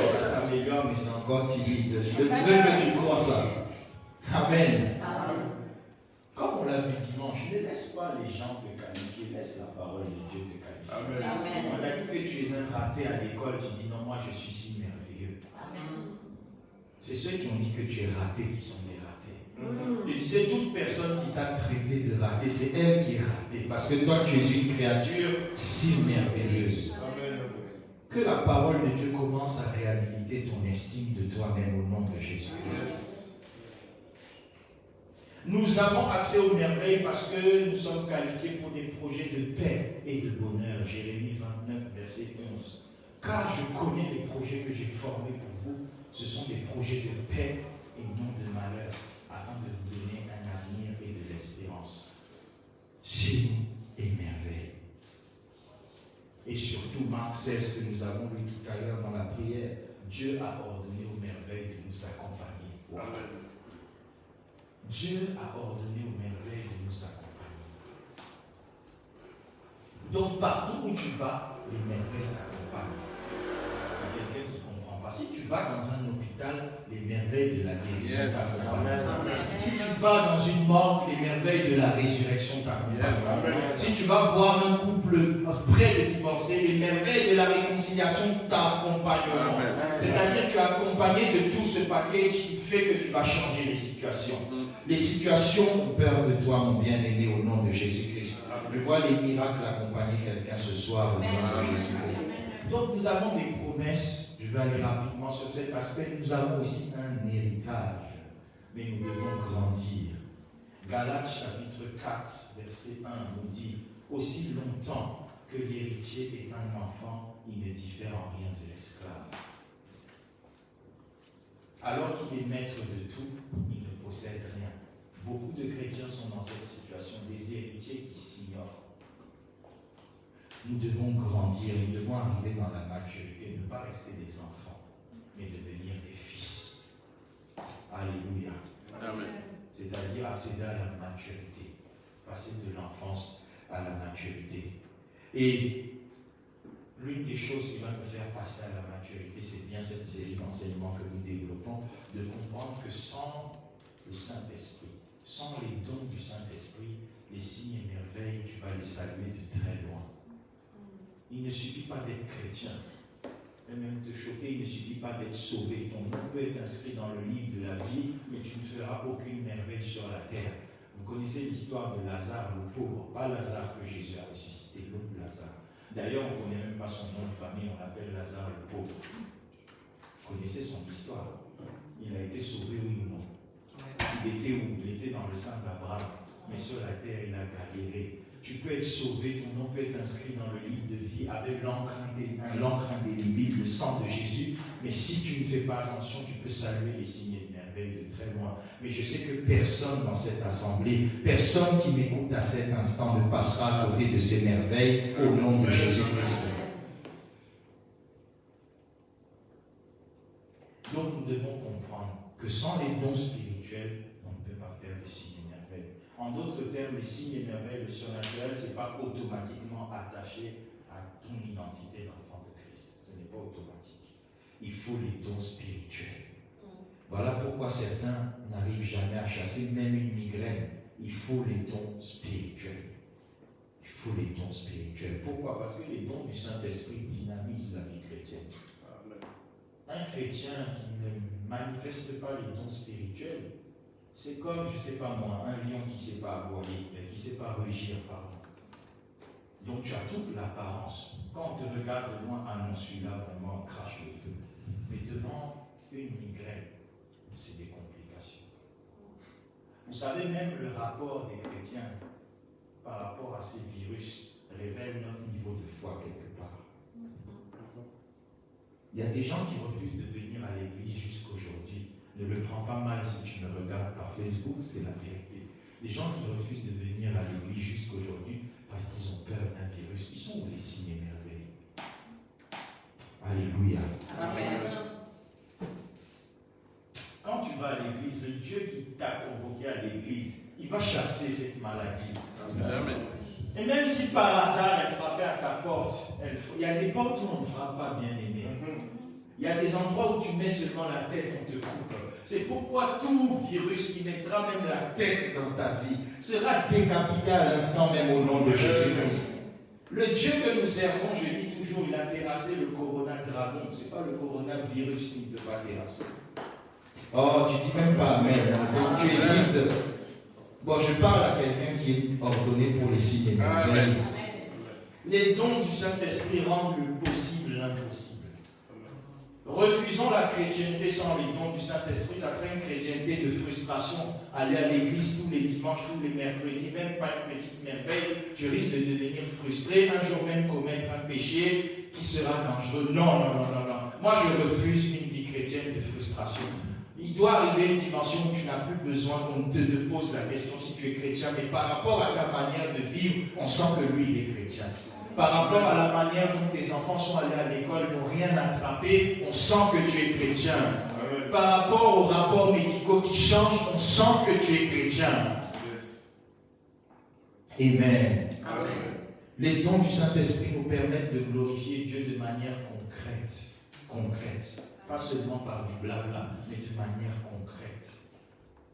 Ça s'améliore, mais c'est encore timide. Je veux que tu crois ça. Amen. Comme on l'a vu dimanche, ne laisse pas les gens te qualifier, laisse la parole de Dieu te qualifier. Amen. On t'a dit que tu es un raté à l'école, tu dis non, moi je suis si merveilleux. Amen. C'est ceux qui ont dit que tu es raté qui sont des ratés. Je disais, toute personne qui t'a traité de raté, c'est elle qui est ratée. Parce que toi, tu es une créature si merveilleuse. Amen. Que la parole de Dieu commence à réhabiliter ton estime de toi-même au nom de Jésus-Christ. Nous avons accès aux merveilles parce que nous sommes qualifiés pour des projets de paix et de bonheur. Jérémie 29, verset 11. Car je connais les projets que j'ai formés pour vous. Ce sont des projets de paix et non de malheur, afin de vous donner un avenir et de l'espérance. Signes et merveilles. Et surtout, Marc 16, que nous avons lu tout à l'heure dans la prière, Dieu a ordonné aux merveilles de nous accompagner. Amen. Dieu a ordonné aux merveilles de nous accompagner. Donc partout où tu vas, les merveilles t'accompagnent. Il y a quelqu'un qui ne comprend pas. Si tu vas dans un hôpital, les merveilles de la guérison t'accompagnent. Si tu vas dans une morgue, les merveilles de la résurrection t'accompagnent. Si tu vas voir un couple près de divorcer, les merveilles de la réconciliation t'accompagneront. C'est-à-dire tu es accompagné de tout ce package qui fait que tu vas changer les situations. Les situations ont peur de toi, mon bien-aimé, au nom de Jésus-Christ. Je vois les miracles accompagner quelqu'un ce soir au nom de Jésus-Christ. Donc nous avons des promesses. Je vais aller rapidement sur cet aspect. Nous avons aussi un héritage. Mais nous devons grandir. Galates chapitre 4, verset 1 nous dit: aussi longtemps que l'héritier est un enfant, il ne diffère en rien de l'esclave. Alors qu'il est maître de tout, il ne possède rien. Beaucoup de chrétiens sont dans cette situation, des héritiers qui s'ignorent. Nous devons grandir, nous devons arriver dans la maturité, ne pas rester des enfants, mais devenir des fils. Alléluia. Amen. C'est-à-dire accéder à la maturité, passer de l'enfance à la maturité. Et l'une des choses qui va nous faire passer à la maturité, c'est bien cette série d'enseignements que nous développons, de comprendre que sans le Saint-Esprit, sans les dons du Saint-Esprit, les signes et merveilles, tu vas les saluer de très loin. Il ne suffit pas d'être chrétien, et même te choquer, il ne suffit pas d'être sauvé. Ton nom peut être inscrit dans le livre de la vie, mais tu ne feras aucune merveille sur la terre. Vous connaissez l'histoire de Lazare, le pauvre, pas Lazare que Jésus a ressuscité, l'autre Lazare. D'ailleurs, on ne connaît même pas son nom de famille, on l'appelle Lazare le pauvre. Vous connaissez son histoire. Il a été sauvé, oui ou non? Il était où? Il était dans le sein d'Abraham, mais sur la terre, il a galéré. Tu peux être sauvé, ton nom peut être inscrit dans le livre de vie avec l'encre indélébile, le sang de Jésus, mais si tu ne fais pas attention, tu peux saluer les signes et les merveilles de très loin. Mais je sais que personne dans cette assemblée, personne qui m'écoute à cet instant ne passera à côté de ces merveilles au nom de Jésus-Christ. Donc nous devons comprendre que sans les dons spirituels, on ne peut pas faire de signes et merveilles. En d'autres termes, les signes et merveilles, le surnaturel, ce n'est pas automatiquement attaché à ton identité d'enfant de Christ. Ce n'est pas automatique. Il faut les dons spirituels. Voilà pourquoi certains n'arrivent jamais à chasser même une migraine. Il faut les dons spirituels. Il faut les dons spirituels. Pourquoi? Parce que les dons du Saint-Esprit dynamisent la vie chrétienne. Un chrétien qui ne manifeste pas les dons spirituels C'est comme, je ne sais pas moi, un lion qui ne sait pas aboyer, qui ne sait pas rugir, pardon. Donc tu as toute l'apparence. Quand on te regarde de loin, ah non, celui-là vraiment crache le feu. Mais devant une migraine, c'est des complications. Vous savez, même le rapport des chrétiens par rapport à ces virus révèle notre niveau de foi quelque part. Il y a des gens qui refusent de venir à l'église jusqu'aujourd'hui. Ne le prends pas mal si tu me regardes par Facebook, c'est la vérité. Des gens qui refusent de venir à l'église jusqu'aujourd'hui parce qu'ils ont peur d'un virus. Ils sont où les signes et merveilles? Alléluia. Amen. Quand tu vas à l'église, le Dieu qui t'a convoqué à l'église, il va chasser cette maladie. Amen. Et même si par hasard elle frappait à ta porte, il y a des portes où on ne frappe pas, bien aimé. Il y a des endroits où tu mets seulement la tête, on te coupe. C'est pourquoi tout virus qui mettra même la tête dans ta vie sera décapité à l'instant même au nom de Jésus-Christ. Le Dieu que nous servons, je dis toujours, il a terrassé le corona dragon. Ce n'est pas le coronavirus qui ne peut pas terrasser. Oh, tu dis même pas amen. Donc tu hésites. Bon, je parle à quelqu'un qui est ordonné pour les signes et merveilles. Les dons du Saint-Esprit rendent le possible l'impossible. Refusons la chrétienté sans les dons du Saint-Esprit, ça serait une chrétienté de frustration. Aller à l'église tous les dimanches, tous les mercredis, même pas une petite merveille, tu risques de devenir frustré, un jour même commettre un péché qui sera dangereux. Non. Moi, je refuse une vie chrétienne de frustration. Il doit arriver une dimension où tu n'as plus besoin qu'on te pose la question si tu es chrétien, mais par rapport à ta manière de vivre, on sent que lui, il est chrétien. Par rapport à la manière dont tes enfants sont allés à l'école, n'ont rien attrapé, on sent que tu es chrétien. Par rapport aux rapports médicaux qui changent, on sent que tu es chrétien. Amen. Les dons du Saint-Esprit nous permettent de glorifier Dieu de manière concrète. Pas seulement par du blabla, mais de manière concrète.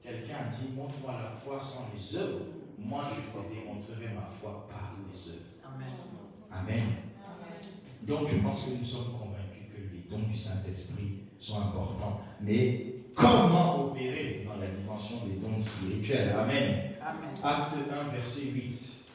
Quelqu'un a dit, montre-moi la foi sans les œuvres. Moi, je te démontrerai ma foi par les œuvres. Amen. Donc, je pense que nous sommes convaincus que les dons du Saint-Esprit sont importants. Mais comment opérer dans la dimension des dons spirituels? Amen. Acte 1, verset 8.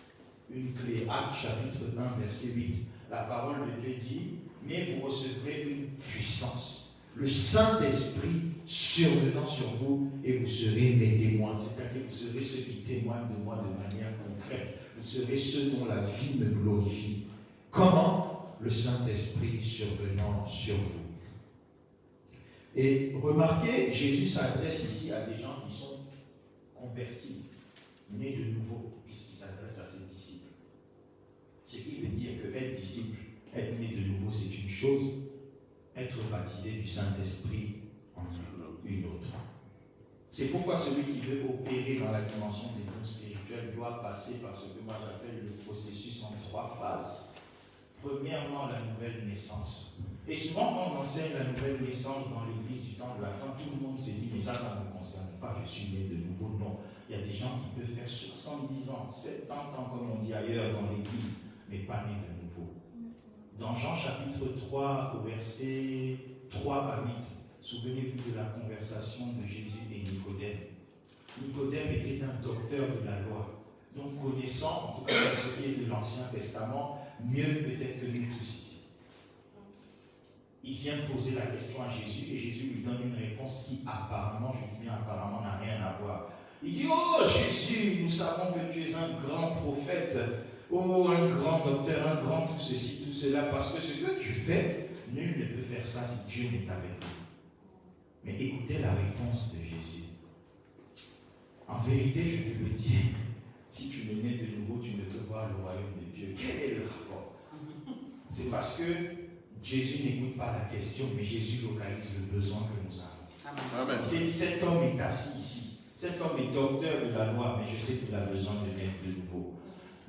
Une clé. Acte chapitre 1, verset 8. La parole de Dieu dit, mais vous recevrez une puissance. Le Saint-Esprit survenant sur vous et vous serez mes témoins. C'est-à-dire que vous serez ceux qui témoignent de moi de manière concrète. Vous serez ceux dont la vie me glorifie. Comment? Le Saint-Esprit survenant sur vous. Et remarquez, Jésus s'adresse ici à des gens qui sont convertis, nés de nouveau, puisqu'il s'adresse à ses disciples. Ce qui veut dire que être disciple, être né de nouveau, c'est une chose. Être baptisé du Saint-Esprit en une autre. C'est pourquoi celui qui veut opérer dans la dimension des dons spirituels doit passer par ce que moi j'appelle le processus en 3 phases. Premièrement, la nouvelle naissance. Et souvent, quand on enseigne la nouvelle naissance dans l'église du temps de la fin, tout le monde se dit, mais ça ne me concerne pas, je suis né de nouveau. Non, il y a des gens qui peuvent faire 70 ans, 70 ans, comme on dit ailleurs dans l'église, mais pas nés de nouveau. Dans Jean chapitre 3, au verset 3 à 8, souvenez-vous de la conversation de Jésus et Nicodème. Nicodème était un docteur de la loi, donc connaissant, en tout cas ce qui est de l'Ancien Testament, mieux peut-être que nous tous ici. Il vient poser la question à Jésus et Jésus lui donne une réponse qui apparemment, je dis bien apparemment, n'a rien à voir. Il dit, oh Jésus, nous savons que tu es un grand prophète, oh un grand docteur, un grand tout ceci, tout cela, parce que ce que tu fais, nul ne peut faire ça si Dieu n'est avec lui. Mais écoutez la réponse de Jésus. En vérité, je te le dis, si tu es né de nouveau, tu ne peux voir le royaume de Dieu. Quel est le rapport? C'est parce que Jésus n'écoute pas la question, mais Jésus localise le besoin que nous avons. Amen. Il s'est dit, cet homme est assis ici. Cet homme est docteur de la loi, mais je sais qu'il a besoin de naître de nouveau.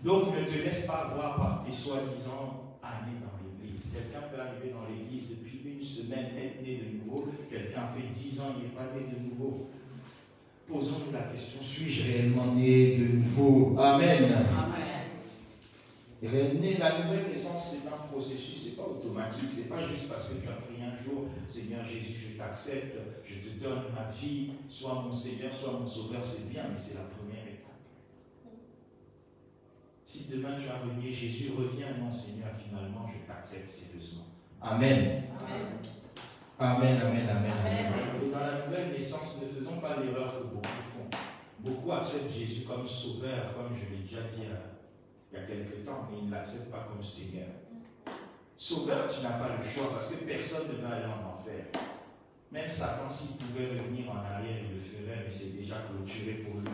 Donc ne te laisse pas voir par tes soi-disant années dans l'église. Quelqu'un peut arriver dans l'église depuis une semaine, être né de nouveau. Quelqu'un fait 10 ans, il n'est pas né de nouveau. Posons-nous la question, suis-je réellement né de nouveau? Amen. La nouvelle naissance, c'est un processus, c'est pas automatique, c'est pas juste parce que tu as pris un jour, Seigneur Jésus, je t'accepte, je te donne ma vie, sois mon Seigneur, sois mon Sauveur, c'est bien, mais c'est la première étape. Si demain tu as renié Jésus, reviens, non Seigneur, finalement, je t'accepte sérieusement. Amen. Amen, amen, amen, amen. Et dans la nouvelle naissance, ne faisons pas l'erreur que beaucoup font. Beaucoup acceptent Jésus comme Sauveur, comme je l'ai déjà dit il y a quelque temps, mais ils ne l'acceptent pas comme Seigneur. Sauveur, tu n'as pas le choix parce que personne ne va aller en enfer. Même Satan, s'il pouvait revenir en arrière, il le ferait, mais c'est déjà clôturé pour lui.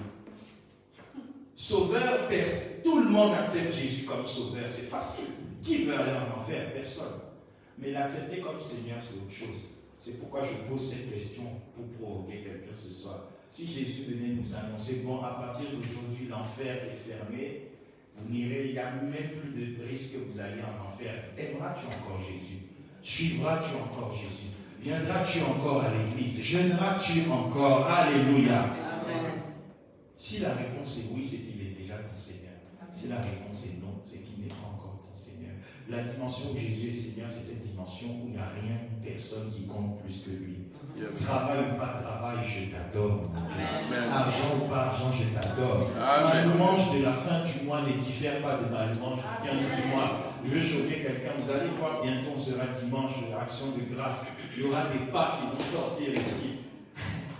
Sauveur, tout le monde accepte Jésus comme Sauveur, c'est facile. Qui veut aller en enfer? Personne. Mais l'accepter comme Seigneur, c'est autre chose. C'est pourquoi je pose cette question pour provoquer quelqu'un ce soir. Si Jésus venait nous annoncer, bon, à partir d'aujourd'hui, l'enfer est fermé, vous n'irez, il n'y a même plus de risque que vous alliez en enfer. Aimeras-tu encore Jésus? Suivras-tu encore Jésus? Viendras-tu encore à l'église? Jeûneras-tu encore? Alléluia. Amen. Si la réponse est oui, c'est qu'il est déjà ton Seigneur. Si la réponse est non, c'est qu'il n'est pas encore ton Seigneur. La dimension où Jésus est Seigneur, c'est cette dimension où il n'y a rien, personne qui compte plus que lui. Yes. Travail ou pas travail, je t'adore. Argent ou pas argent, je t'adore. Ma louange de la fin du mois ne diffère pas de ma louange du 15 du mois. Je veux choquer quelqu'un. Vous allez voir, bientôt on sera dimanche, action de grâce. Il y aura des pas qui vont sortir ici.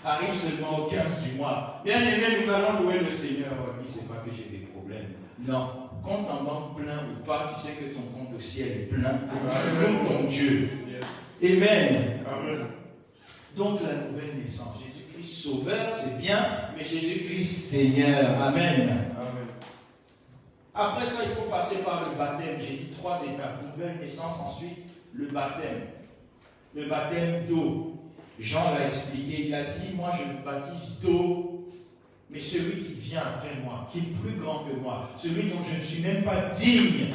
Arrive seulement au 15 du mois. Bien aimé, nous allons louer le Seigneur. Il ne sait pas que j'ai des problèmes. Non. Compte en banque plein ou pas, tu sais que ton compte au ciel est plein. Tu loues ton Dieu. Yes. Amen. Amen. Donc la nouvelle naissance, Jésus-Christ Sauveur, c'est bien, mais Jésus-Christ Seigneur. Amen. Amen. Après ça, il faut passer par le baptême. J'ai dit 3 étapes. Nouvelle naissance, ensuite le baptême. Le baptême d'eau. Jean l'a expliqué, il a dit, moi je me baptise d'eau, mais celui qui vient après moi, qui est plus grand que moi, celui dont je ne suis même pas digne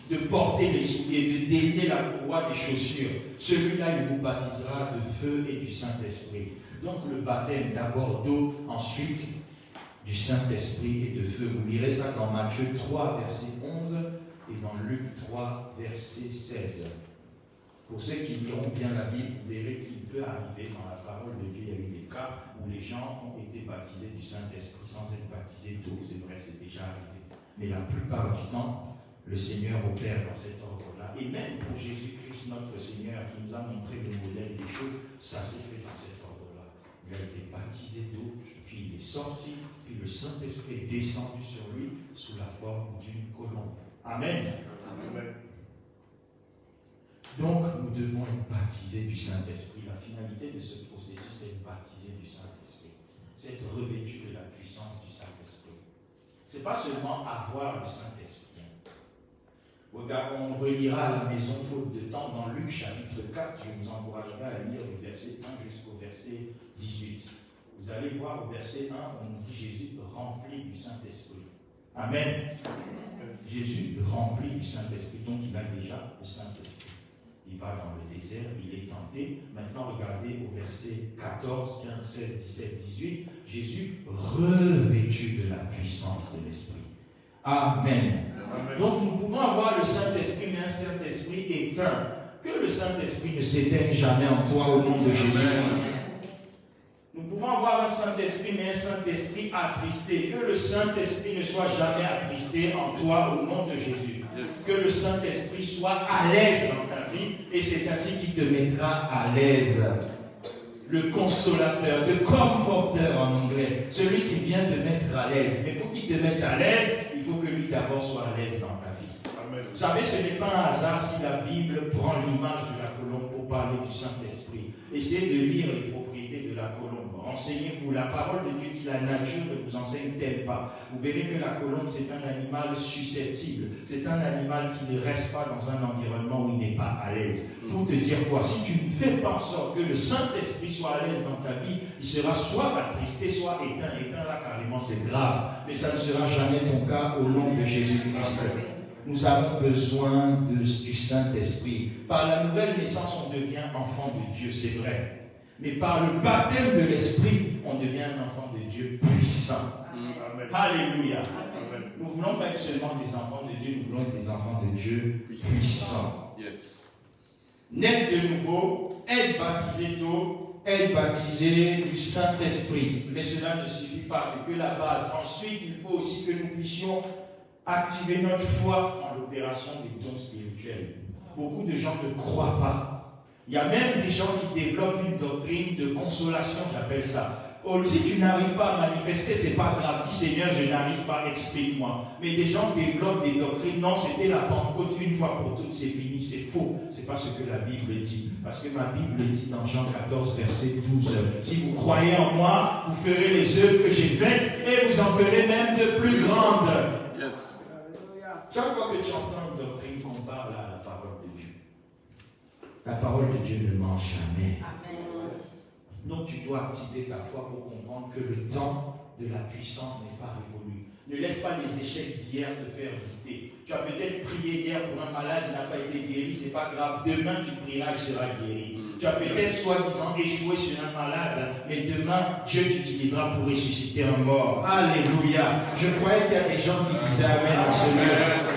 de porter les souliers, de délier la courroie des chaussures, celui-là, il vous baptisera de feu et du Saint-Esprit. Donc le baptême d'abord d'eau, ensuite du Saint-Esprit et de feu. Vous lirez ça dans Matthieu 3, verset 11 et dans Luc 3, verset 16. Pour ceux qui liront bien la Bible, vous verrez qu'il peut arriver dans la parole de Dieu, il y a eu des cas où les gens ont été baptisés du Saint-Esprit sans être baptisés d'eau. C'est vrai, c'est déjà arrivé. Mais la plupart du temps, le Seigneur opère dans cet ordre-là. Et même pour Jésus-Christ, notre Seigneur, qui nous a montré le modèle des choses, ça s'est fait dans cet ordre-là. Il a été baptisé d'eau, puis il est sorti, puis le Saint-Esprit est descendu sur lui sous la forme d'une colombe. Amen. Amen. Donc, nous devons être baptisés du Saint-Esprit. La finalité de ce processus, c'est être baptisé du Saint-Esprit. C'est être revêtu de la puissance du Saint-Esprit. Ce n'est pas seulement avoir le Saint-Esprit. Regarde, on relira à la maison faute de temps dans Luc chapitre 4. Je vous encouragerai à lire le verset 1 jusqu'au verset 18. Vous allez voir au verset 1, on nous dit Jésus rempli du Saint-Esprit. Amen. Jésus rempli du Saint-Esprit. Donc, il a déjà le Saint-Esprit. Il va dans le désert, il est tenté. Maintenant, regardez au verset 14, 15, 16, 17, 18. Jésus revêtu de la puissance de l'Esprit. Amen. Amen. Donc, nous pouvons avoir le Saint-Esprit, mais un Saint-Esprit éteint. Que le Saint-Esprit ne s'éteigne jamais en toi au nom de Jésus-Christ. Nous pouvons avoir un Saint-Esprit, mais un Saint-Esprit attristé. Que le Saint-Esprit ne soit jamais attristé en toi au nom de Jésus. Yes. Que le Saint-Esprit soit à l'aise dans ta vie, et c'est ainsi qu'il te mettra à l'aise. Le consolateur, le comforter en anglais, celui qui vient te mettre à l'aise. Mais pour qu'il te mette à l'aise, il faut que lui d'abord soit à l'aise dans ta vie. Amen. Vous savez, ce n'est pas un hasard si la Bible prend l'image de la colombe pour parler du Saint-Esprit. Essayez de lire les propriétés de la colombe. Renseignez-vous. La parole de Dieu dit la nature ne vous enseigne-t-elle pas. Vous verrez que la colombe, c'est un animal susceptible. C'est un animal qui ne reste pas dans un environnement où il n'est pas à l'aise. Pour te dire quoi? Si tu ne fais pas en sorte que le Saint-Esprit soit à l'aise dans ta vie, il sera soit attristé, soit éteint. Éteint là, carrément, c'est grave. Mais ça ne sera jamais ton cas au nom de Jésus-Christ. Nous avons besoin du Saint-Esprit. Par la nouvelle naissance, on devient enfant de Dieu, c'est vrai. Mais par le baptême de l'Esprit, on devient un enfant de Dieu puissant. Amen. Alléluia. Amen. Nous voulons pas être seulement des enfants de Dieu, nous voulons être des enfants de Dieu puissants. Yes. Naître de nouveau, être baptisé d'eau, être baptisé du Saint-Esprit. Mais cela ne suffit pas, c'est que la base. Ensuite, il faut aussi que nous puissions activer notre foi en l'opération des dons spirituels. Beaucoup de gens ne croient pas. Il y a même des gens qui développent une doctrine de consolation, j'appelle ça. Oh, si tu n'arrives pas à manifester, c'est pas grave. Dis Seigneur, je n'arrive pas, explique-moi. Mais des gens développent des doctrines. Non, c'était la Pentecôte une fois pour toutes, c'est fini, c'est faux. C'est pas ce que la Bible dit. Parce que ma Bible dit dans Jean 14, verset 12. Si vous croyez en moi, vous ferez les œuvres que j'ai faites et vous en ferez même de plus grandes. Yes. Chaque fois que tu entends une doctrine, on parle à la parole de Dieu. La parole de Dieu ne ment jamais. Amen. Donc tu dois activer ta foi pour comprendre que le temps de la puissance n'est pas révolu. Ne laisse pas les échecs d'hier te faire douter. Tu as peut-être prié hier pour un malade, il n'a pas été guéri, c'est pas grave. Demain tu prieras, il sera guéri. Tu as peut-être soi-disant échoué sur un malade, mais demain Dieu t'utilisera pour ressusciter un mort. Alléluia. Je croyais qu'il y a des gens qui disaient Amen en ce lieu.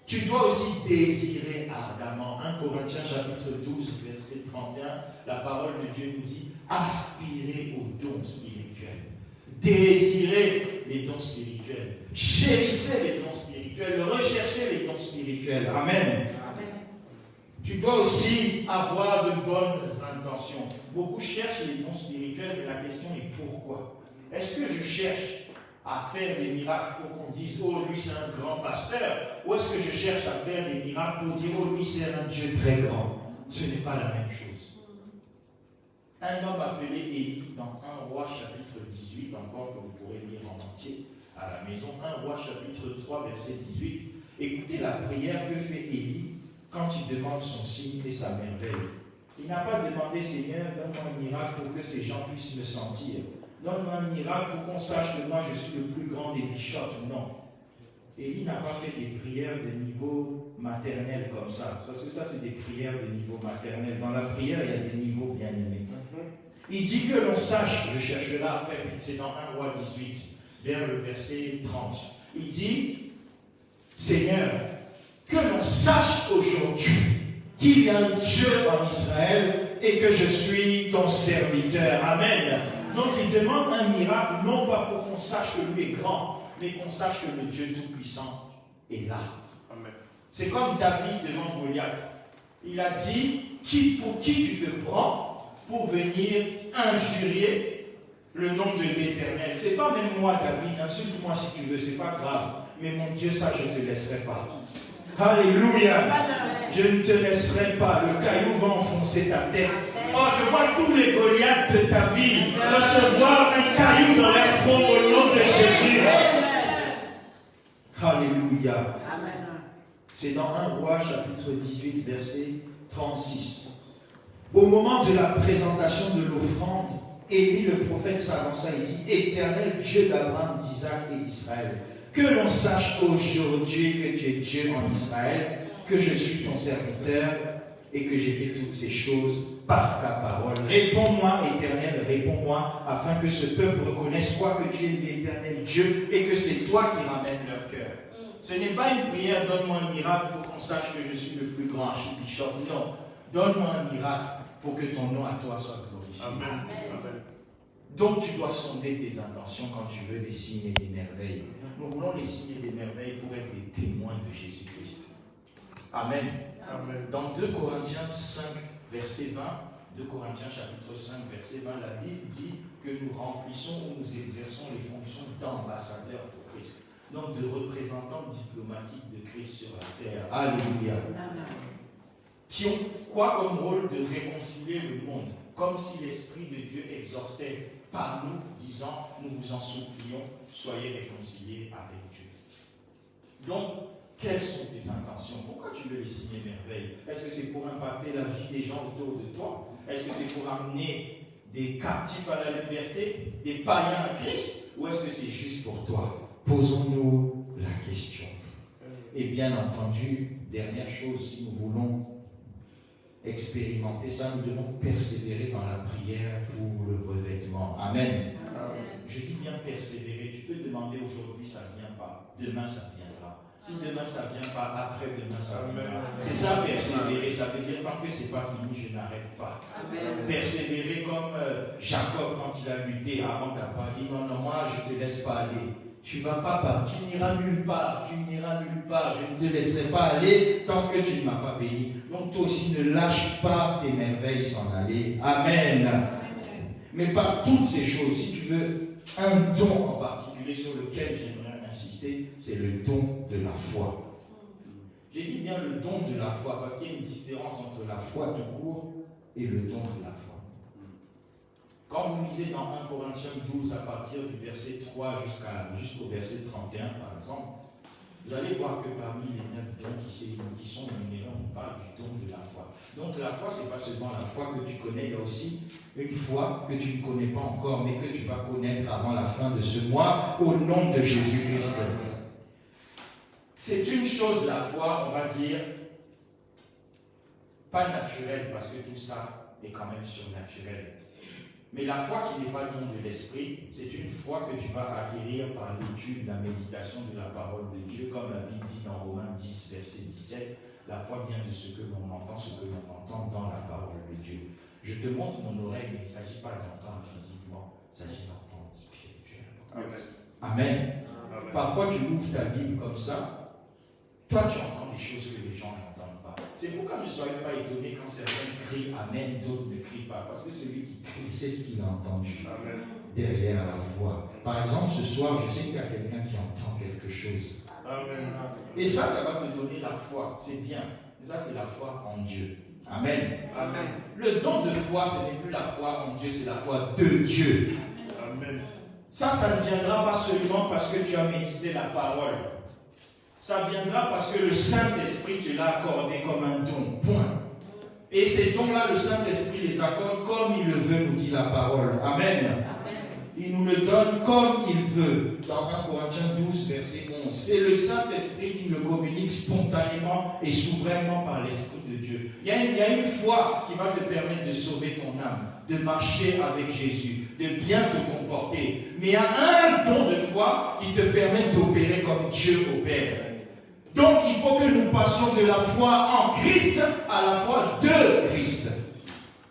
Tu dois aussi désirer ardemment. 1 Corinthiens chapitre 12, verset 31, la parole de Dieu nous dit aspirez aux dons spirituels. Désirez les dons spirituels. Chérissez les dons spirituels. Recherchez les dons spirituels. Amen. Amen. Tu dois aussi avoir de bonnes intentions. Beaucoup cherchent les dons spirituels, mais la question est pourquoi? Est-ce que je cherche à faire des miracles pour qu'on dise oh lui c'est un grand pasteur, ou est-ce que je cherche à faire des miracles pour dire oh lui c'est un Dieu très grand? Ce n'est pas la même chose. Un homme appelé Élie dans 1 Roi chapitre 18, encore que vous pourrez lire en entier à la maison, 1 Roi chapitre 3 verset 18, écoutez la prière que fait Élie quand il demande son signe et sa merveille. Il n'a pas demandé Seigneur donne-moi un miracle pour que ces gens puissent me sentir. Donne-moi un miracle pour qu'on sache que moi je suis le plus grand des bishops. Non. Élie n'a pas fait des prières de niveau maternel comme ça. Parce que ça, c'est des prières de niveau maternel. Dans la prière, il y a des niveaux bien aimés. Il dit que l'on sache, je chercherai après, c'est dans 1 Roi 18, vers le verset 30. Il dit, Seigneur, que l'on sache aujourd'hui qu'il y a un Dieu en Israël et que je suis ton serviteur. Amen. Donc il demande un miracle, non pas pour qu'on sache que lui est grand, mais qu'on sache que le Dieu Tout-Puissant est là. Amen. C'est comme David devant Goliath. Il a dit, pour qui tu te prends pour venir injurier le nom de l'Éternel? C'est pas même moi, David, insulte-moi si tu veux, c'est pas grave. Mais mon Dieu, ça, je ne te laisserai pas. Alléluia. Je ne te laisserai pas. Le caillou va enfoncer ta tête. Oh, je vois tous les Goliaths de ta vie recevoir un caillou dans leur front au nom de Jésus. Alléluia. C'est dans 1 Roi chapitre 18 verset 36. Au moment de la présentation de l'offrande, Élie le prophète s'avança et dit Éternel Dieu d'Abraham, d'Isaac et d'Israël, que l'on sache aujourd'hui que tu es Dieu en Israël, que je suis ton serviteur et que j'ai fait toutes ces choses par ta parole. Réponds-moi, Éternel, réponds-moi, afin que ce peuple reconnaisse quoi que tu es l'Éternel Dieu et que c'est toi qui ramènes leur cœur. Ce n'est pas une prière, donne-moi un miracle pour qu'on sache que je suis le plus grand archibishop. Non, donne-moi un miracle pour que ton nom à toi soit glorifié. Amen. Amen. Donc tu dois sonder tes intentions quand tu veux des signes et des merveilles. Nous voulons les signes et des merveilles pour être des témoins de Jésus-Christ. Amen. Amen. Dans 2 Corinthiens 5, verset 20, 2 Corinthiens chapitre 5, verset 20, la Bible dit que nous remplissons ou nous exerçons les fonctions d'ambassadeurs pour Christ. Donc de représentants diplomatiques de Christ sur la terre. Alléluia. Qui ont quoi comme rôle de réconcilier le monde, comme si l'Esprit de Dieu exhortait par nous, disant, nous vous en supplions, soyez réconciliés avec Dieu. Donc, quelles sont tes intentions? Pourquoi tu veux les signes et merveilles? Est-ce que c'est pour impacter la vie des gens autour de toi? Est-ce que c'est pour amener des captifs à la liberté, des païens à Christ? Ou est-ce que c'est juste pour toi? Posons-nous la question. Et bien entendu, dernière chose, si nous voulons expérimenter ça, nous devons persévérer dans la prière pour le revêtement. Amen. Je Je dis bien persévérer. Tu peux demander aujourd'hui, ça ne vient pas. Demain, ça viendra. Si demain, ça ne vient pas, après-demain, ça viendra. C'est ça, persévérer. Ça veut dire, tant que ce n'est pas fini, je n'arrête pas. Amen. Persévérer comme Jacob, quand il a lutté avant papa, dit non, non, moi, je ne te laisse pas aller. Tu ne vas pas partir, tu n'iras nulle part, je ne te laisserai pas aller tant que tu ne m'as pas béni. Donc toi aussi ne lâche pas tes merveilles s'en aller. Amen. Mais par toutes ces choses, si tu veux un don en particulier sur lequel j'aimerais insister, c'est le don de la foi. J'ai dit bien le don de la foi parce qu'il y a une différence entre la foi tout court et le don de la foi. Quand vous lisez dans 1 Corinthiens 12, à partir du verset 3 jusqu'au verset 31, par exemple, vous allez voir que parmi les 9 dons qui sont énumérés, on parle du don de la foi. Donc la foi, ce n'est pas seulement la foi que tu connais, il y a aussi une foi que tu ne connais pas encore, mais que tu vas connaître avant la fin de ce mois, au nom de Jésus-Christ. C'est une chose, la foi, on va dire, pas naturelle, parce que tout ça est quand même surnaturel. Mais la foi qui n'est pas le don de l'esprit, c'est une foi que tu vas acquérir par l'étude, la méditation de la parole de Dieu, comme la Bible dit dans Romains 10, verset 17, la foi vient de ce que l'on entend dans la parole de Dieu. Je te montre mon oreille, mais il ne s'agit pas d'entendre physiquement, il s'agit d'entendre spirituellement. Amen. Amen. Parfois tu ouvres ta Bible comme ça, toi tu entends des choses que les gens n'entendent pas. C'est pourquoi ne soyez pas étonnés quand certains crient Amen, d'autres ne crient pas. Parce que celui qui crie, c'est ce qu'il a entendu. Amen. Derrière la voix. Par exemple, ce soir, je sais qu'il y a quelqu'un qui entend quelque chose. Amen. Et ça va te donner la foi. C'est bien. Et ça, c'est la foi en Dieu. Amen. Amen. Le don de foi, ce n'est plus la foi en Dieu, c'est la foi de Dieu. Amen. Ça ne viendra pas seulement parce que tu as médité la parole. Ça viendra parce que le Saint-Esprit te l'a accordé comme un don. Point. Et ces dons-là, le Saint-Esprit les accorde comme il le veut, nous dit la parole. Amen. Amen. Il nous le donne comme il veut. Dans 1 Corinthiens 12, verset 11. C'est le Saint-Esprit qui le communique spontanément et souverainement par l'Esprit de Dieu. Il y a une foi qui va te permettre de sauver ton âme, de marcher avec Jésus, de bien te comporter. Mais il y a un don de foi qui te permet d'opérer comme Dieu opère. Donc il faut que nous passions de la foi en Christ à la foi de Christ.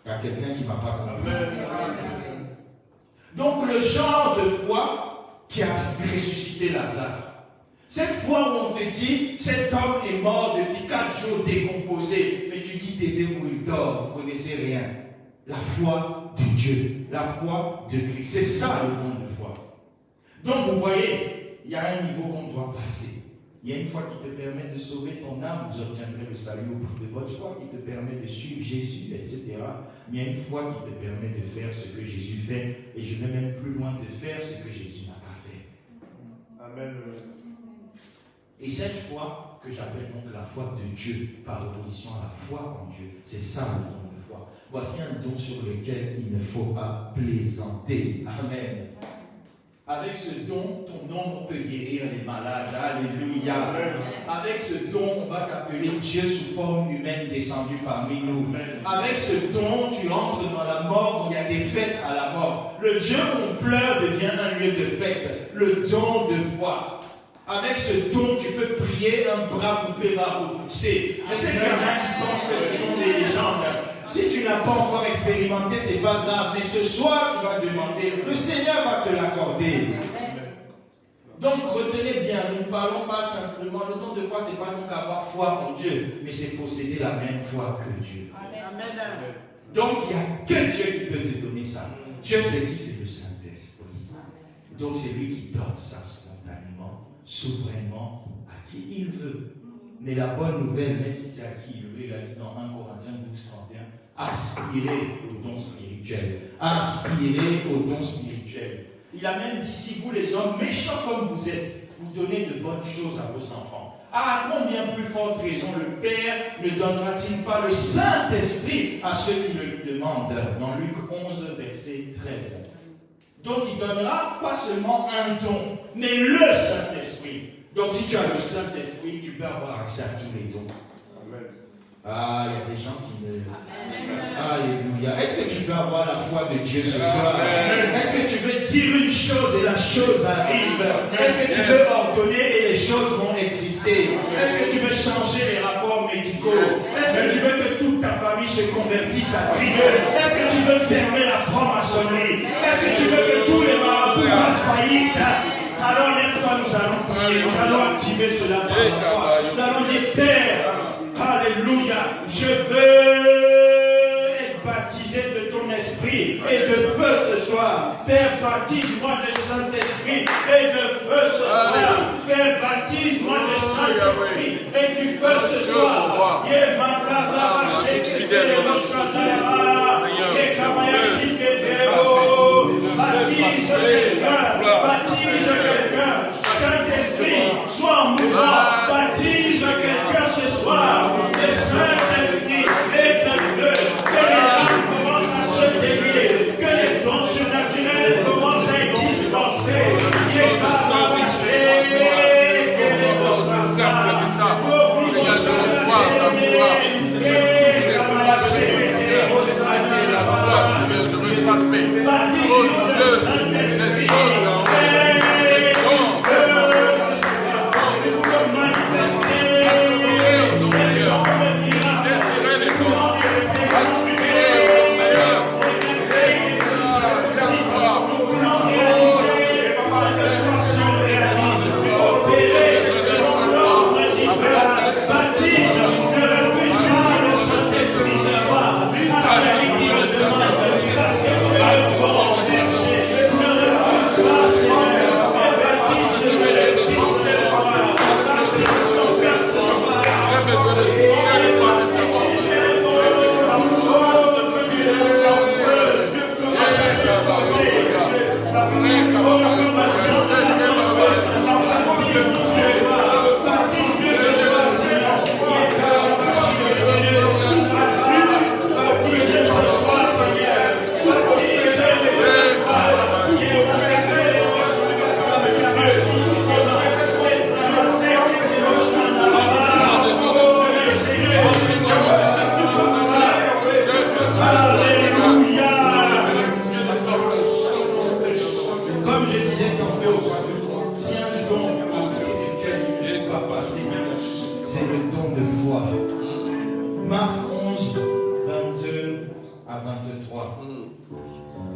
Il y a quelqu'un qui ne m'a pas compris. Donc le genre de foi qui a ressuscité Lazare. Cette foi où on te dit, cet homme est mort depuis 4 jours décomposé, mais tu dis taisez-vous, il dort, vous ne connaissez rien. La foi de Dieu, la foi de Christ. C'est ça le don de foi. Donc vous voyez, il y a un niveau qu'on doit passer. Il y a une foi qui te permet de sauver ton âme, vous obtiendrez le salut au prix de votre foi, qui te permet de suivre Jésus, etc. Mais il y a une foi qui te permet de faire ce que Jésus fait, et je vais même plus loin, de faire ce que Jésus n'a pas fait. Amen. Et cette foi, que j'appelle donc la foi de Dieu, par opposition à la foi en Dieu, c'est ça le don de foi. Voici un don sur lequel il ne faut pas plaisanter. Amen. Avec ce don, ton nom peut guérir les malades. Alléluia. Avec ce don, on va t'appeler Dieu sous forme humaine descendu parmi nous. Avec ce don, tu entres dans la mort où il y a des fêtes à la mort. Le Dieu où on pleure devient un lieu de fête. Le don de foi. Avec ce don, tu peux prier, un bras coupé va repousser. Je sais qu'il y en a qui pensent que ce sont des légendes. Si tu n'as pas encore expérimenté, ce n'est pas grave. Mais ce soir, tu vas demander, le Seigneur va te l'accorder. Donc, retenez bien, nous ne parlons pas simplement, le don de foi, ce n'est pas donc avoir foi en Dieu, mais c'est posséder la même foi que Dieu. Amen. Donc, il n'y a que Dieu qui peut te donner ça. Dieu, c'est qui? C'est le Saint-Esprit. Donc, c'est lui qui donne ça spontanément, souverainement, à qui il veut. Mais la bonne nouvelle, même si c'est à qui il veut, il a dit dans 1 Corinthiens 12, 31, aspirez au don spirituel. Aspirez au don spirituel. Il a même dit, si vous les hommes méchants comme vous êtes, vous donnez de bonnes choses à vos enfants. À combien plus forte raison le Père ne donnera-t-il pas le Saint-Esprit à ceux qui le lui demandent? Dans Luc 11, verset 13. Donc il donnera pas seulement un don, mais le Saint-Esprit. Donc si tu as le Saint-Esprit, tu peux avoir accès à tous les dons. Amen. Ah, il y a des gens qui ne... Alléluia. Est-ce que tu peux avoir la foi de Dieu ce soir? Est-ce que tu veux dire une chose et la chose arrive? Est-ce que tu veux ordonner et les choses vont exister? Est-ce que tu veux changer les rapports médicaux? Est-ce que tu veux que toute ta famille se convertisse à Christ? Est-ce que tu veux fermer la franc-maçonnerie? Est-ce que tu veux que tous les marabouts fassent faillite? Alors lève-toi, nous allons prier, nous allons activer cela par la foi. Nous allons dire, Père, alléluia, je veux être baptisé de ton esprit et de feu ce soir. Père, baptise-moi de Saint-Esprit et de feu ce soir. Père, baptise-moi de Saint-Esprit et du feu ce soir. Baptise quelqu'un, Saint-Esprit, sois en mouvement, baptise quelqu'un ce soir, le Saint-Esprit est un feu, que les âmes commencent à se dévier, que les dons surnaturels commencent à être dispensés,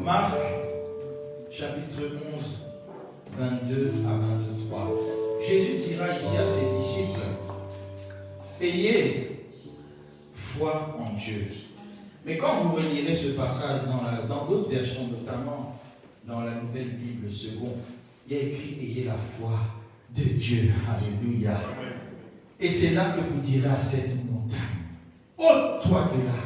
Marc, chapitre 11, 22 à 23. Jésus dira ici à ses disciples, ayez foi en Dieu. Mais quand vous relirez ce passage dans d'autres versions, notamment dans la Nouvelle Bible seconde, il y a écrit, ayez la foi de Dieu. Alléluia. Et c'est là que vous direz à cette montagne, ôte-toi de là,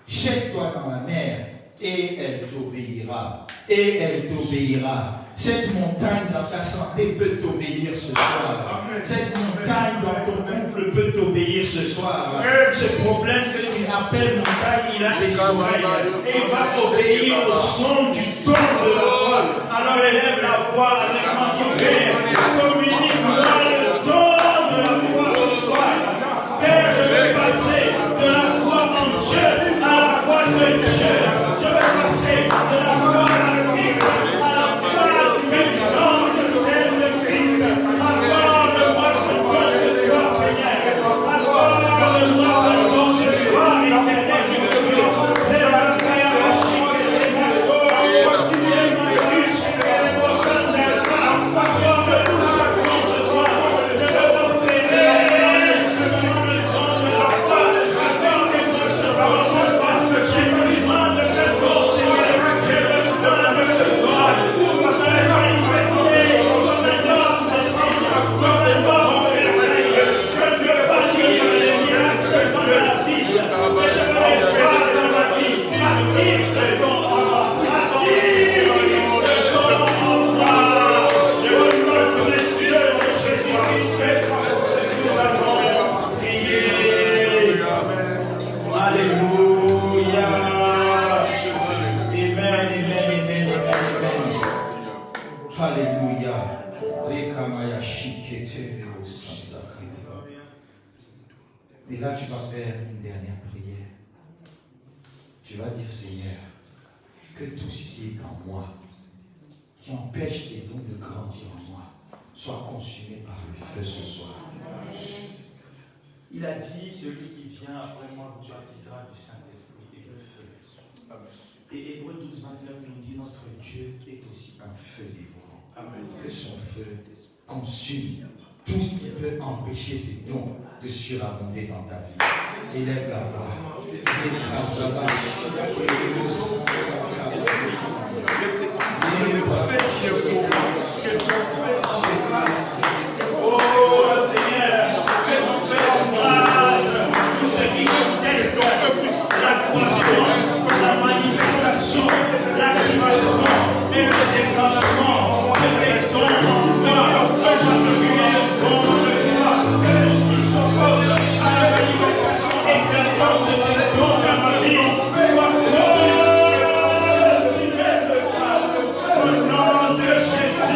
jette-toi dans la mer, et elle t'obéira. Et elle t'obéira. Cette montagne dans ta santé peut t'obéir ce soir. Cette montagne dans ton couple peut t'obéir ce soir. Ce problème que tu appelles montagne, il a des oreilles. Et il va obéir au son du ton de la voix. Alors élève la voix avec moi, Père. Communique-moi le ton de la voix ce soir. Père, je vais passer de la foi en Dieu à la foi de Dieu. Je vais passer de la foi à Christ à la foi du même nom de celle de Christ. Accorde-moi ce don ce soir, Seigneur. Accorde-moi ce don ce soir, éternel Dieu. Les batailles à la chic et les accords. Les magus et les prochains instants. Accorde-nous ce don ce soir. Je veux t'opérer. Je veux le don de la foi. Accorde-moi ce don ce soir. J'ai besoin de ce don, Seigneur. J'ai besoin de ce don pour me faire manifester comme un homme de signe, comme un homme merveilleux. Je ne veux pas lire les miracles seulement de la Bible, mais je veux les voir dans ma vie. Active ce don en moi. Active ce don en moi. Je veux notre Dieu de Jésus-Christ. Nous allons prier. Alléluia. Amen, amen, amen, amen. Alléluia. Et là, tu vas faire une dernière prière. Tu vas dire, Seigneur, que tout ce qui est en moi, qui empêche tes dons de grandir en moi soient consumés par le feu ce soir. Il a dit, celui qui vient après moi vous baptisera du Saint-Esprit et du feu. Et Hébreux 12:29 nous dit, notre Dieu est aussi un feu dévorant. Que son feu consume tout ce qui peut empêcher ces dons de surabonder dans ta vie. Élève la voix. Oh Seigneur, tout ce qui conteste l'accroissement, la manifestation, l'activation, même le déclenchement, même les dons, que je s'oppose à la manifestation éclatante de ces dons dans ma vie, soit consumé de grâce. Au nom de Jésus,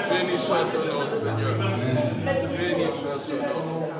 Béni soit ton nom, Seigneur. Béni soit ton nom.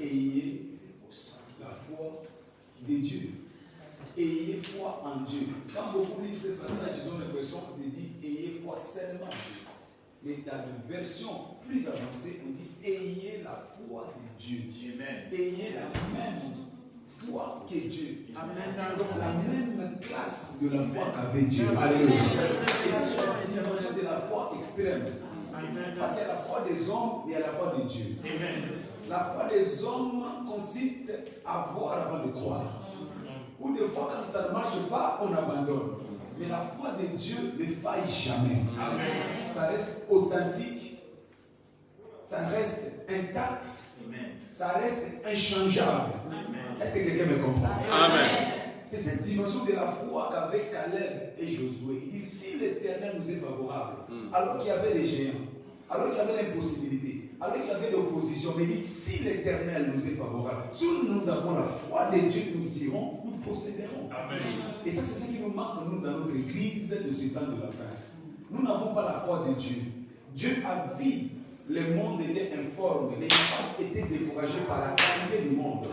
ayez la foi de Dieu. Ayez foi en Dieu. Quand beaucoup lisent ce passage, ils ont l'impression de dire ayez foi seulement en Dieu. Mais dans une version plus avancée, on dit ayez la foi de Dieu. Amen. Ayez la même foi que Dieu. Amen. Donc la même classe de la foi qu'avait Dieu. Alléluia. Et c'est sur la dimension de la foi extrême. Amen. Parce qu'il y a la foi des hommes et il y a la foi de Dieu. Amen. La foi des hommes consiste à voir avant de croire. Ou des fois, quand ça ne marche pas, on abandonne. Mais la foi de Dieu ne faille jamais. Amen. Ça reste authentique. Ça reste intact. Amen. Ça reste inchangeable. Amen. Est-ce que quelqu'un me comprend? Amen. C'est cette dimension de la foi qu'avait Caleb et Josué. Il dit, si l'Éternel nous est favorable, alors qu'il y avait des géants, alors qu'il y avait l'impossibilité, alors qu'il y avait l'opposition, mais il dit, si l'Éternel nous est favorable, si nous avons la foi de Dieu, nous irons, nous procéderons. Amen. Et ça, c'est ce qui nous manque, nous, dans notre église de ce temps de la fin. Nous n'avons pas la foi de Dieu. Dieu a vu, le monde était informe, les femmes étaient découragées par la qualité du monde.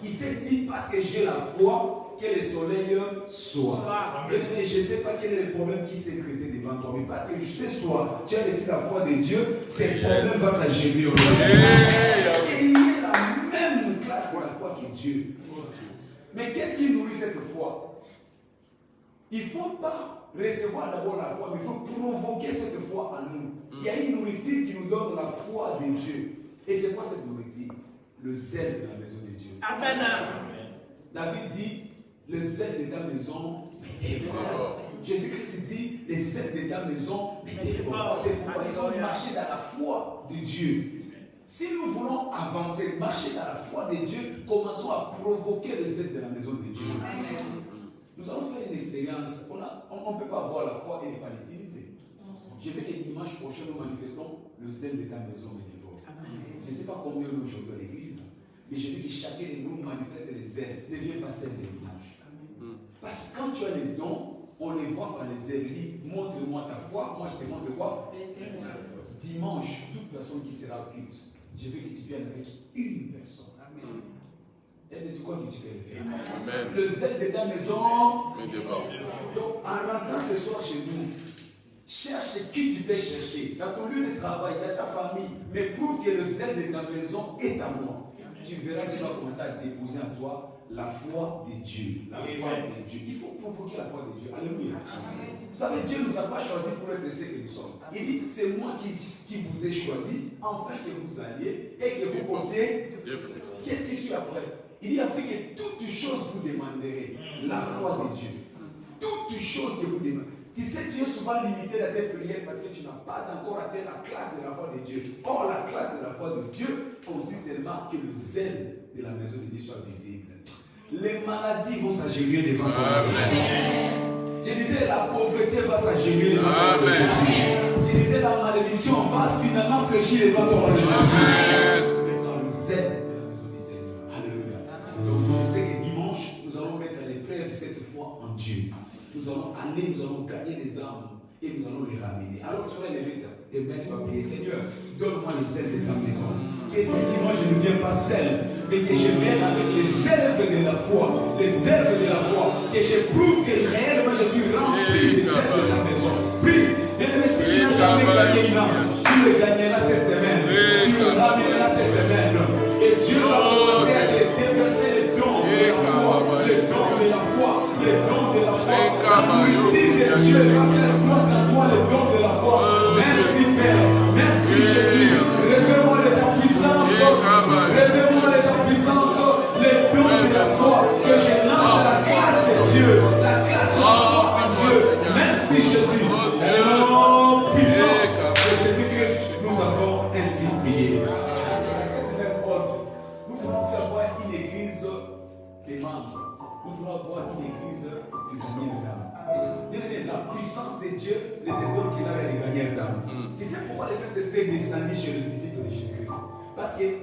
Il s'est dit, parce que j'ai la foi, que le soleil soit. Et je ne sais pas quel est le problème qui s'est dressé devant toi, mais parce que je sais soit, tu as laissé la foi de Dieu, ces problèmes vont s'agérer aujourd'hui. Et il est la même classe pour la foi que Dieu. Mais qu'est-ce qui nourrit cette foi? Il ne faut pas recevoir d'abord la foi, mais il faut provoquer cette foi en nous. Il y a une nourriture qui nous donne la foi de Dieu. Et c'est quoi cette nourriture? Le zèle de la maison de Dieu. Amen. David dit, le zèle de ta maison est fort. Jésus-Christ dit, le zèle de ta maison est fort. C'est pourquoi ils ont marché dans la foi de Dieu. Si nous voulons avancer, marcher dans la foi de Dieu, commençons à provoquer le zèle de la maison de Dieu. Amen. Nous allons faire une expérience. On ne peut pas avoir la foi et ne pas l'utiliser. Je veux que dimanche prochain, nous manifestons le zèle de ta maison bénévole. Je ne sais pas combien nous aujourd'hui à l'église, mais je veux que chacun de nous manifeste les zèles. Ne viens pas seul de dimanche. Parce que quand tu as les dons, on les voit par les zèles. Montre-moi ta foi. Moi, je te montre quoi? Dimanche, toute personne qui sera au culte, je veux que tu viennes avec une personne. Amen. Est-ce que tu crois que tu peux le faire? Amen. Le zèle de ta maison. Donc, en rentrant ce soir chez nous, cherche qui tu peux chercher. Dans ton lieu de travail, dans ta famille, mais prouve que le zèle de ta maison est à moi. Tu verras que tu vas commencer à déposer en toi la foi de Dieu. La foi de Dieu. Il faut provoquer la foi de Dieu. Alléluia. Amen. Vous savez, Dieu ne nous a pas choisis pour être ce que nous sommes. Il dit, c'est moi qui vous ai choisi, afin que vous alliez et que vous portiez. Qu'est-ce qui suit après? Il dit, afin que toutes choses vous demanderez la foi de Dieu. Toutes choses que vous demandez. Tu sais, tu es souvent limité dans tes prières parce que tu n'as pas encore atteint la classe de la foi de Dieu. Or, la classe de la foi de Dieu consiste tellement que le zèle de la maison de Dieu soit visible. Les maladies vont s'agérer devant toi. Je disais, la pauvreté va s'agérer devant toi. Je disais, la malédiction va finalement fléchir devant toi. Maintenant, le zèle de la maison du Seigneur. Alléluia. Donc, je sais que dimanche, nous allons mettre à l'épreuve cette foi en Dieu. Nous allons aller, nous allons gagner les âmes et nous allons les ramener. Alors tu vas lever tes mains, tu vas prier, Seigneur, donne-moi le zèle de ta maison. Que ce dimanche je ne viens pas seul, mais que je vienne avec les zèles de la foi, les zèles de la foi, que je prouve que réellement je suis rempli des zèles de la maison. Prie, mais si tu n'as jamais gagné une âme, tu le gagneras cette semaine, tu le ramèneras cette semaine. Et Dieu va commencer à te déverser les dons de la foi, les dons de la foi, les dons de la foi. La multitude de Dieu va faire croître en toi les dons de la foi. Merci Père, merci Jésus. Révèle-moi de ta puissance, révèle-moi de ta puissance, les dons de la foi, que je lance la grâce de Dieu, la grâce de la foi en Dieu. Merci Jésus. Oh puissant de Jésus-Christ, nous avons ainsi prié. Nous voulons avoir une église des membres. Nous voulons avoir une église de gagnants d'âme. La puissance de Dieu les étoiles qu'il a les gagnants d'âme. Tu sais pourquoi le Saint-Esprit est descendu chez les disciples de Jésus-Christ? Parce qu'il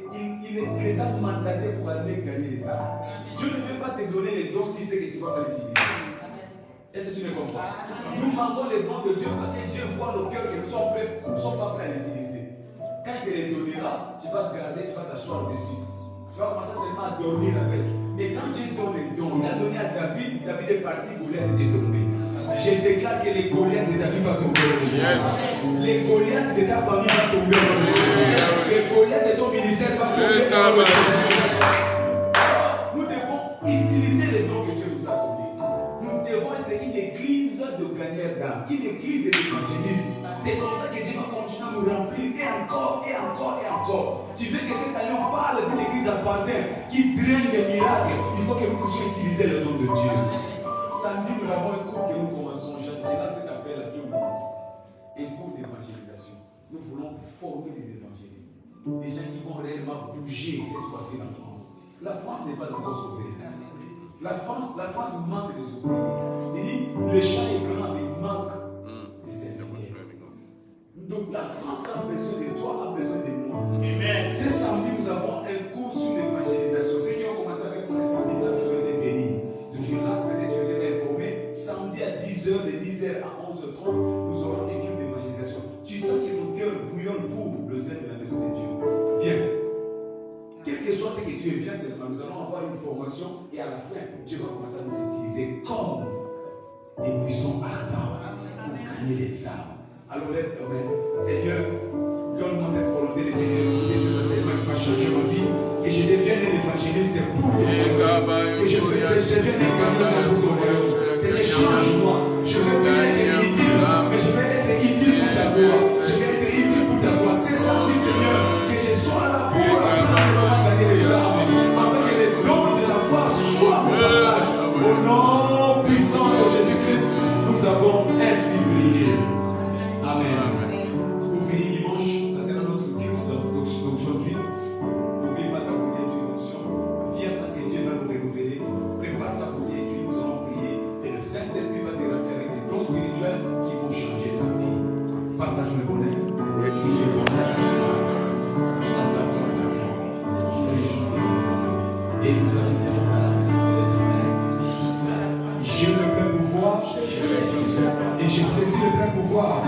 les a mandatés pour aller gagner les âmes. Dieu ne peut pas te donner les dons si c'est que tu ne vas pas l'utiliser. Est-ce que tu me comprends? Nous manquons les dons de Dieu parce que Dieu voit nos cœurs que nous ne sommes pas prêts à l'utiliser. Quand il te les donnera, tu vas garder, tu vas t'asseoir dessus. Tu vas commencer seulement à dormir avec. Mais quand Dieu donne les dons, il a donné à David, David est parti, Goliath était tombé. Je déclare que les Goliaths de David vont tomber. Les Goliaths de ta famille vont tomber. Les Goliaths de ton ministère vont tomber. Nous devons utiliser les dons que Dieu nous a donnés. Nous devons être une église de gagneurs d'âme, une église d'évangélistes. C'est comme ça que Dieu va continuer à nous remplir et encore et encore et encore. Tu veux que cette année on parle d'une église à Pantin qui draine des miracles. Il faut que nous puissions utiliser le nom de Dieu. Samedi, nous avons un cours que nous commençons. J'ai lancé cet appel à tout le monde. Un cours d'évangélisation. Nous voulons former des évangélistes. Des gens qui vont réellement bouger cette fois-ci en France. La France n'est pas encore sauvée. La France manque des ouvriers. Il dit, le champ est grand, mais il manque des serviteurs. Donc la France a besoin de toi, a besoin de moi. Amen. Ce samedi, nous avons un cours sur l'évangélisation. Ceux qui ont commencé avec moi le samedi, ça vous été bénis. Donc je lance peut-être, je vais m'informer. Samedi à 10h, de 10h à 11h30, nous aurons un cours d'évangélisation. Tu sens que ton cœur bouillonne pour le zèle de la maison de Dieu. Viens. Quel que soit ce que tu es, viens seulement. Nous allons avoir une formation. gagner les âmes. Alors lève ta main. Seigneur, donne-moi cette volonté de venir écouter cet enseignement qui va changer ma vie. Que je devienne un évangéliste pour ton royaume. Que je devienne un gagnant pour ton royaume. Seigneur, change-moi. Je veux pas être inutile, mais je vais être utile pour ta gloire. Je vais être utile pour ta gloire. C'est ça, dit Seigneur, que je sois là pour gagner les âmes. Afin que les dons de la foi soient mon partage. Au nom puissant de Jésus-Christ, nous avons ainsi prié. Amen. Pour finir dimanche, ça sera notre culte d'aujourd'hui. N'oublie pas ta bouteille d'une onction. Viens parce que Dieu va nous renouveler. Prépare ta bouteille d'huile, nous allons prier. Et le Saint-Esprit va te remplir avec des dons spirituels qui vont changer ta vie. Partage le bonheur. Et puis le bonheur. Et nous allons j'ai le plein pouvoir et j'ai saisi le plein pouvoir.